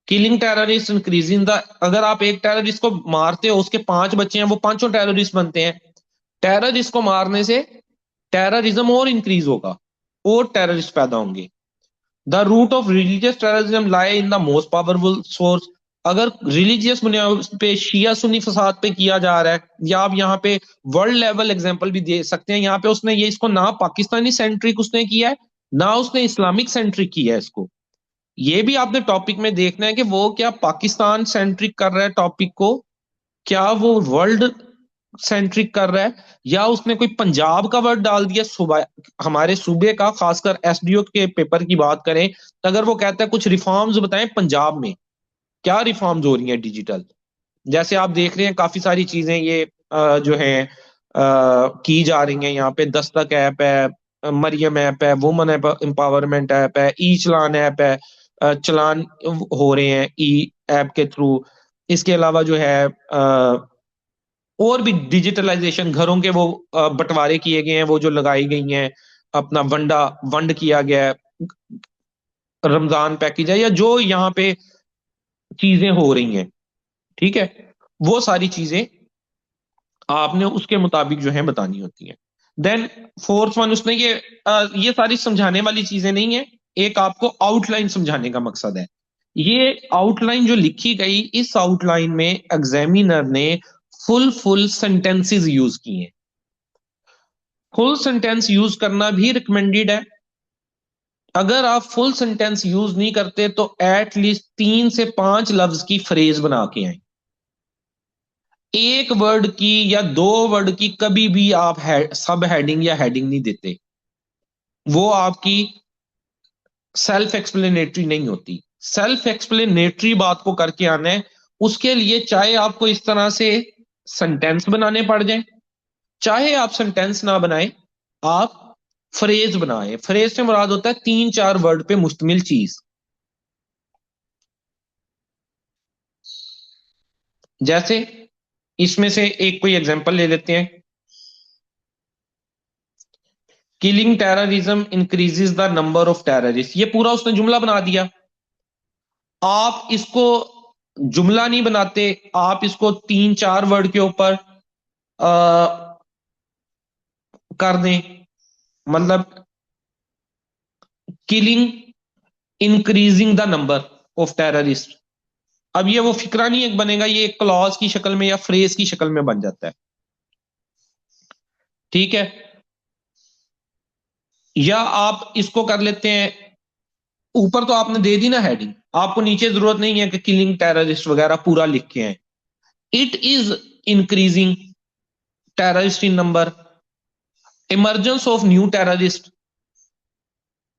किलिंग टेररिस्ट इंक्रीजिंग द, अगर आप एक टेररिस्ट को मारते हो उसके 5 बच्चे हैं, वो पांचों टेररिस्ट बनते हैं। टेररिस्ट को मारने से टेररिज्म और इंक्रीज होगा और टेररिस्ट पैदा होंगे। The root of religious terrorism lie in the most powerful source. अगर रिलीजियस बुनियाद पे शिया सुन्नी फसाद पे किया जा रहा है, या आप यहाँ पे वर्ल्ड लेवल एग्जांपल भी दे सकते हैं। यहाँ पे उसने ये इसको ना पाकिस्तानी सेंट्रिक उसने किया है, ना उसने इस्लामिक सेंट्रिक किया है इसको। ये भी आपने टॉपिक में देखना है कि वो क्या पाकिस्तान सेंट्रिक कर रहा है टॉपिक को, क्या वो वर्ल्ड सेंट्रिक कर रहा है, या उसने कोई पंजाब का वर्ड डाल दिया सूबा, हमारे सूबे का, खासकर एसडीओ के पेपर की बात करें तो अगर वो कहता है कुछ रिफॉर्म्स बताएं पंजाब में, क्या रिफॉर्म्स हो रही हैं डिजिटल। जैसे आप देख रहे हैं काफी सारी चीजें ये जो है की जा रही हैं। यहाँ पे दस्तक ऐप है, मरियम ऐप है, वुमन एम्पावरमेंट ऐप है, ई चलान ऐप है, चलान हो रहे हैं ई ऐप के थ्रू। इसके अलावा जो है और भी डिजिटलाइजेशन, घरों के वो बंटवारे किए गए हैं, वो जो लगाई गई हैं, अपना वंड किया गया है, रमजान पैकेज है, या जो यहाँ पे चीजें हो रही हैं, ठीक है, वो सारी चीजें आपने उसके मुताबिक जो है बतानी होती है। देन फोर्थ वन, उसने ये सारी समझाने वाली चीजें नहीं है, एक आपको आउटलाइन समझाने का मकसद है। ये आउटलाइन जो लिखी गई, इस आउटलाइन में एग्जामिनर ने फुल सेंटेंसेस यूज किए हैं। फुल सेंटेंस यूज करना भी रिकमेंडेड है। अगर आप फुल सेंटेंस यूज नहीं करते तो एटलीस्ट 3 से 5 लफ्ज की फ्रेज बना के आए। एक वर्ड की या 2 वर्ड की कभी भी आप सब हेडिंग या हेडिंग नहीं देते, वो आपकी सेल्फ एक्सप्लेनेटरी नहीं होती। सेल्फ एक्सप्लेनेटरी बात को करके आना है, उसके लिए चाहे आपको इस तरह से सेंटेंस बनाने पड़ जाए, चाहे आप सेंटेंस ना बनाए, आप फ्रेज बनाए। फ्रेज से मुराद होता है 3-4 वर्ड पे मुश्तमिल चीज। जैसे इसमें से एक कोई एग्जांपल ले लेते हैं। Killing terrorism increases the number of terrorist, ये पूरा उसने जुमला बना दिया। आप इसको जुमला नहीं बनाते, आप इसको 3-4 वर्ड के ऊपर कर दें। मतलब killing increasing the number of terrorist. अब ये वो फिक्रा नहीं एक बनेगा, ये एक क्लॉज की शक्ल में या फ्रेज की शक्ल में बन जाता है। ठीक है। या आप इसको कर लेते हैं, ऊपर तो आपने दे दी ना हेडिंग, आपको नीचे जरूरत नहीं है कि किलिंग टेररिस्ट वगैरह पूरा लिख के हैं। It is increasing terrorist in number, emergence of new terrorist,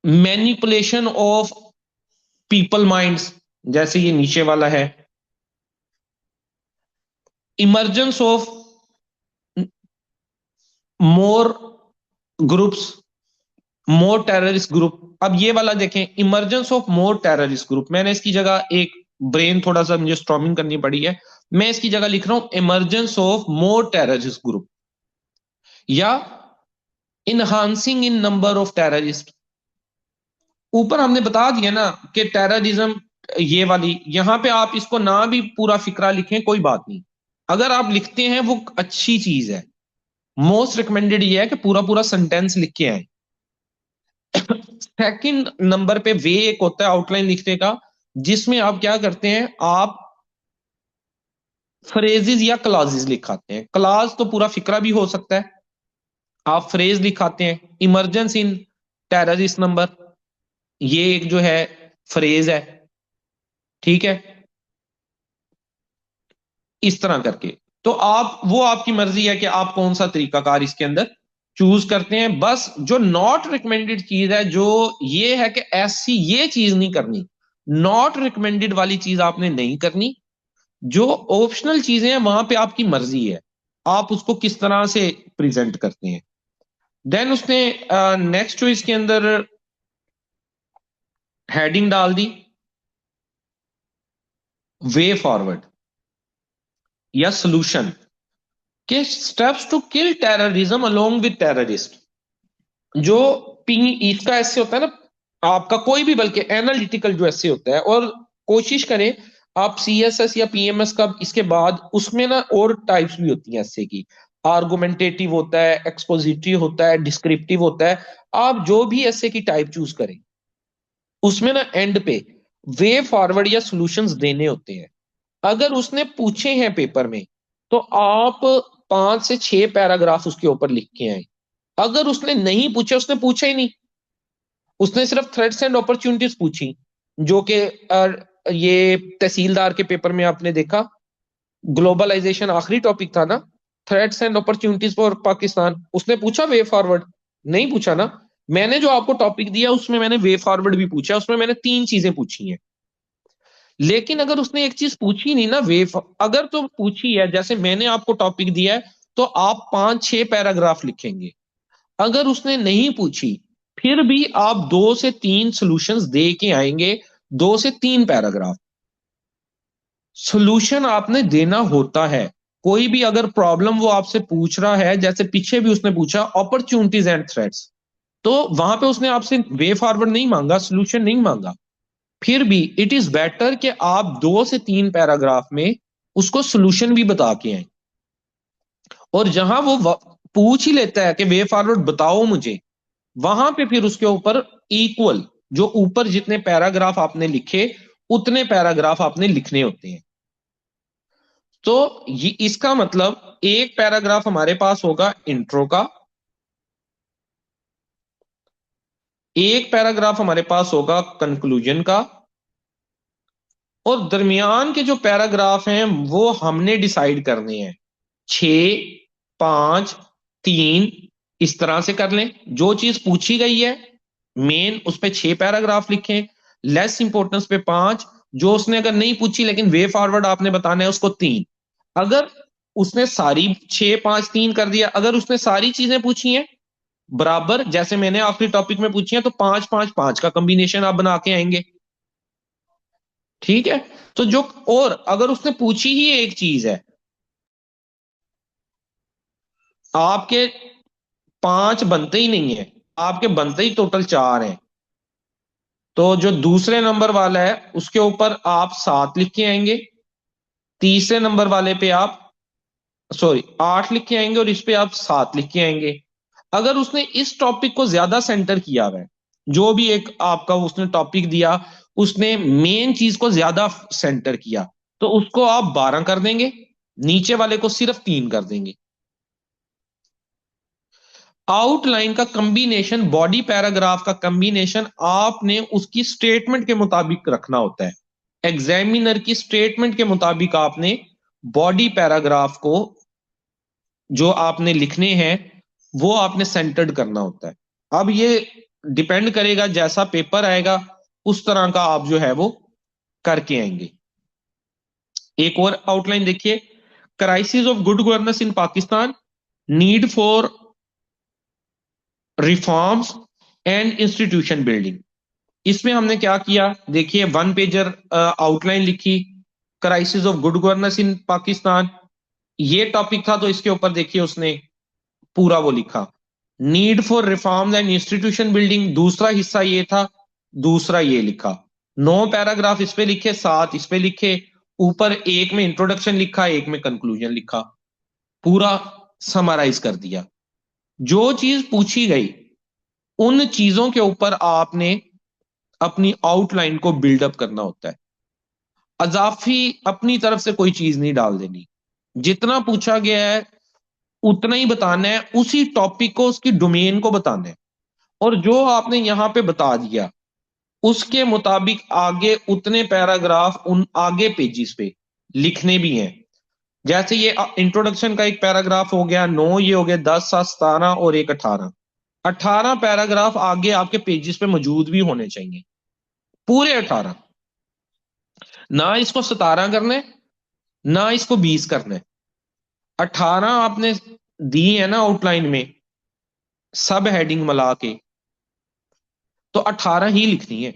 manipulation of people minds, जैसे ये नीचे वाला है, emergence of more groups, more terrorist group. अब ये वाला देखें, emergence of more terrorist group, मैंने इसकी जगह एक ब्रेन थोड़ा सा मुझे स्ट्रॉमिंग करनी पड़ी है, मैं इसकी जगह लिख रहा हूं emergence of more terrorist group, या enhancing in number of terrorist. ऊपर हमने बता दिया ना कि टेररिज्म, ये वाली यहां पे आप इसको ना भी पूरा फिक्रा लिखें कोई बात नहीं, अगर आप लिखते हैं वो अच्छी चीज है। मोस्ट रिकमेंडेड ये है कि पूरा पूरा सेंटेंस लिख के आए। सेकंड नंबर पे वे एक होता है आउटलाइन लिखने का, जिसमें आप क्या करते हैं, आप फ्रेजेस या क्लाजेस लिखाते हैं। क्लाज तो पूरा फिक्रा भी हो सकता है, आप फ्रेज लिखाते हैं। इमरजेंस इन टेररिस्ट नंबर, ये एक जो है फ्रेज है। ठीक है, इस तरह करके। तो आप, वो आपकी मर्जी है कि आप कौन सा तरीकाकार इसके अंदर चूज करते हैं। बस जो नॉट रिकमेंडेड चीज है, जो ये है कि ऐसी ये चीज नहीं करनी, नॉट रिकमेंडेड वाली चीज आपने नहीं करनी। जो ऑप्शनल चीजें हैं वहां पे आपकी मर्जी है, आप उसको किस तरह से प्रेजेंट करते हैं। देन उसने नेक्स्ट जो इसके अंदर हेडिंग डाल दी, वे फॉरवर्ड या सोल्यूशन के steps to kill terrorism along with terrorist. जो पी इसका ऐसे होता है ना आपका, कोई भी बल्कि एनालिटिकल जो ऐसे होता है, और कोशिश करें आप सीएसएस या पीएमएस का इसके बाद, उसमें ना और टाइप्स भी होती हैं ऐसे की। आर्गुमेंटेटिव होता है, एक्सपोजिटिव होता है, डिस्क्रिप्टिव होता है। आप जो भी ऐसे की टाइप चूज करें, उसमें ना एंड पे वे फॉरवर्ड या सॉल्यूशंस देने होते हैं। अगर उसने पूछे हैं पेपर में, तो आप 5 से 6 पैराग्राफ उसके ऊपर लिख के आए। अगर उसने नहीं पूछा, उसने पूछा ही नहीं, उसने सिर्फ थ्रेट्स एंड अपॉर्चुनिटीज पूछी, जो कि ये तहसीलदार के पेपर में आपने देखा, ग्लोबलाइजेशन आखिरी टॉपिक था ना, threats and opportunities for Pakistan. उसने पूछा वे फॉरवर्ड? नहीं पूछा ना। मैंने जो आपको टॉपिक दिया उसमें मैंने वे फॉरवर्ड भी पूछा, उसमें मैंने 3 चीजें पूछी हैं। लेकिन अगर उसने एक चीज पूछी नहीं ना, अगर तो पूछी है, जैसे मैंने आपको टॉपिक दिया है, तो आप 5-6 पैराग्राफ लिखेंगे। अगर उसने नहीं पूछी, फिर भी आप 2 से 3 सॉल्यूशंस दे के आएंगे, 2 से 3 पैराग्राफ। सॉल्यूशन आपने देना होता है। कोई भी अगर प्रॉब्लम वो आपसे पूछ रहा है, जैसे पीछे भी उसने पूछा अपॉर्चुनिटीज एंड थ्रेट्स, तो वहां पे उसने आपसे वे फॉरवर्ड नहीं मांगा, सॉल्यूशन नहीं मांगा। फिर भी इट इज बेटर कि आप 2 से 3 पैराग्राफ में उसको सॉल्यूशन भी बता के आए। और जहां वो पूछ ही लेता है कि वे फॉरवर्ड बताओ मुझे, वहां पे फिर उसके ऊपर इक्वल, जो ऊपर जितने पैराग्राफ आपने लिखे उतने पैराग्राफ आपने लिखने होते हैं। तो ये इसका मतलब एक पैराग्राफ हमारे पास होगा इंट्रो का, एक पैराग्राफ हमारे पास होगा कंक्लूजन का, और दरमियान के जो पैराग्राफ हैं वो हमने डिसाइड करने हैं। 6, 5, 3, इस तरह से कर लें। जो चीज पूछी गई है मेन, उस पर 6 पैराग्राफ लिखें, लेस इंपॉर्टेंस पे 5, जो उसने अगर नहीं पूछी लेकिन वे फॉरवर्ड आपने बताना है उसको 3। अगर उसने सारी 6, 5, 3 कर दिया, अगर उसने सारी चीजें पूछी हैं बराबर, जैसे मैंने आखिरी टॉपिक में पूछी है, तो 5 5 5 का कॉम्बिनेशन आप बना के आएंगे। ठीक है। तो जो, और अगर उसने पूछी ही एक चीज है, आपके 5 बनते ही नहीं है, आपके बनते ही टोटल 4 हैं, तो जो दूसरे नंबर वाला है उसके ऊपर आप 7 लिख के आएंगे, तीसरे नंबर वाले पे आप, सॉरी, 8 लिख के आएंगे, और इस पे आप 7 लिख के आएंगे। अगर उसने इस टॉपिक को ज्यादा सेंटर किया हुआ है, जो भी एक आपका उसने टॉपिक दिया, उसने मेन चीज को ज्यादा सेंटर किया, तो उसको आप 12 कर देंगे, नीचे वाले को सिर्फ 3 कर देंगे। आउटलाइन का कंबीनेशन, बॉडी पैराग्राफ का कंबीनेशन आपने उसकी स्टेटमेंट के मुताबिक रखना होता है। एग्जामिनर की स्टेटमेंट के मुताबिक आपने बॉडी पैराग्राफ को, जो आपने लिखने हैं, वो आपने सेंटर्ड करना होता है। अब ये डिपेंड करेगा, जैसा पेपर आएगा उस तरह का आप जो है वो करके आएंगे। एक और आउटलाइन देखिए, crisis of good governance in Pakistan, need for reforms and institution building. इसमें हमने क्या किया, देखिए 1 पेजर आउटलाइन लिखी, क्राइसिस ऑफ गुड गवर्नेंस इन पाकिस्तान, ये टॉपिक था, तो इसके ऊपर देखिए उसने पूरा वो लिखा। Need for reforms and institution building, दूसरा हिस्सा ये था, दूसरा ये लिखा। 9 पैराग्राफ इस पे लिखे, 7 इस पे लिखे, ऊपर एक में इंट्रोडक्शन लिखा, एक में कंक्लूजन लिखा, पूरा समराइज कर दिया। जो चीज पूछी गई, उन चीजों के ऊपर आपने अपनी आउटलाइन को बिल्डअप करना होता है। अजाफी अपनी तरफ से कोई चीज नहीं डाल देनी, जितना पूछा गया है उतना ही बताना है, उसी टॉपिक को, उसकी डोमेन को बताना है। और जो आपने यहां पे बता दिया, उसके मुताबिक आगे उतने पैराग्राफ उन आगे पेजिस पे लिखने भी हैं। जैसे ये इंट्रोडक्शन का एक पैराग्राफ हो गया, 9 ये हो गया, 10 7 17 और एक 18, 18 पैराग्राफ आगे आपके पेजिस पे मौजूद भी होने चाहिए, पूरे 18। ना इसको 17 करना है, ना इसको 20 करना है, 18 आपने दी है ना आउटलाइन में, सब हेडिंग मिला के, तो 18 ही लिखनी है।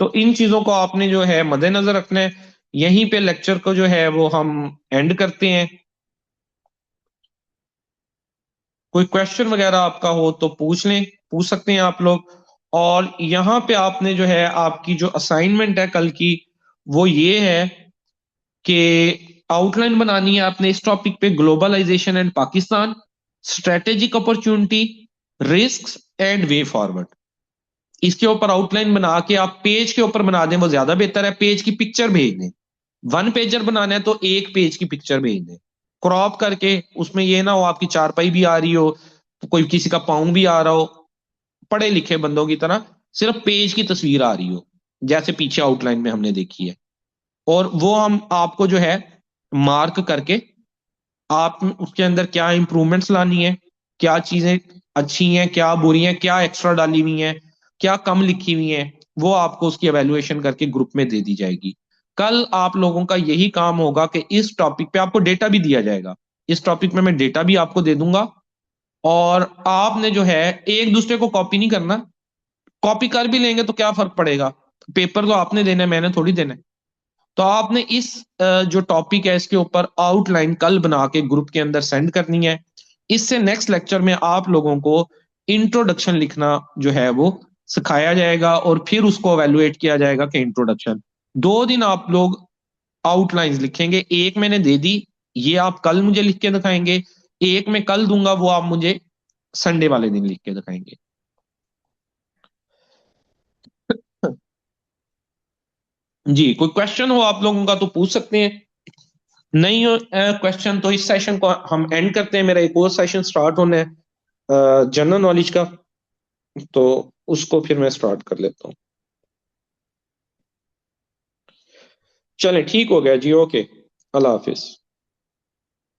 तो इन चीजों को आपने जो है मद्देनजर रखना है। यहीं पे लेक्चर को जो है वो हम एंड करते हैं। कोई क्वेश्चन वगैरह आपका हो तो पूछ लें, पूछ सकते हैं आप लोग। और यहाँ पे आपने जो है, आपकी जो असाइनमेंट है कल की, वो ये है कि आउटलाइन बनानी है आपने इस टॉपिक पे, globalization and Pakistan, strategic opportunity, risk and way forward. इसके ऊपर आउटलाइन बना के आप पेज के ऊपर बना दें, वो ज्यादा बेहतर है। पेज की पिक्चर भेज दें, 1 पेजर बनाना है तो एक पेज की पिक्चर भेज दें, क्रॉप करके। उसमें ये ना हो आपकी चारपाई भी आ रही हो, कोई किसी का पाँव भी आ रहा हो, पढ़े लिखे बंदों की तरह सिर्फ पेज की तस्वीर आ रही हो, जैसे पीछे आउटलाइन में हमने देखी है। और वो हम आपको जो है मार्क करके, आप उसके अंदर क्या इंप्रूवमेंट्स लानी है, क्या चीजें अच्छी हैं, क्या बुरी हैं, क्या एक्स्ट्रा डाली हुई हैं, क्या कम लिखी हुई हैं, वो आपको उसकी एवेल्युएशन करके ग्रुप में दे दी जाएगी। कल आप लोगों का यही काम होगा कि इस टॉपिक पे आपको डेटा भी दिया जाएगा, इस टॉपिक में मैं डेटा भी आपको दे दूंगा। और आपने जो है एक दूसरे को कॉपी नहीं करना, कॉपी कर भी लेंगे तो क्या फर्क पड़ेगा, पेपर तो आपने देना है, मैंने थोड़ी देना है। तो आपने इस जो टॉपिक है इसके ऊपर आउटलाइन कल बना के ग्रुप के अंदर सेंड करनी है। इससे नेक्स्ट लेक्चर में आप लोगों को इंट्रोडक्शन लिखना जो है वो सिखाया जाएगा, और फिर उसको एवेलुएट किया जाएगा कि इंट्रोडक्शन। 2 दिन आप लोग आउटलाइंस लिखेंगे, एक मैंने दे दी, ये आप कल मुझे लिख के दिखाएंगे, एक मैं कल दूंगा, वो आप मुझे संडे वाले दिन लिख के दिखाएंगे। जी, कोई क्वेश्चन हो आप लोगों का तो पूछ सकते हैं। नहीं हो क्वेश्चन तो इस सेशन को हम एंड करते हैं। मेरा एक और सेशन स्टार्ट होना है जनरल नॉलेज का, तो उसको फिर मैं स्टार्ट कर लेता हूँ। चलें, ठीक हो गया जी, ओके, अल्लाह हाफिज।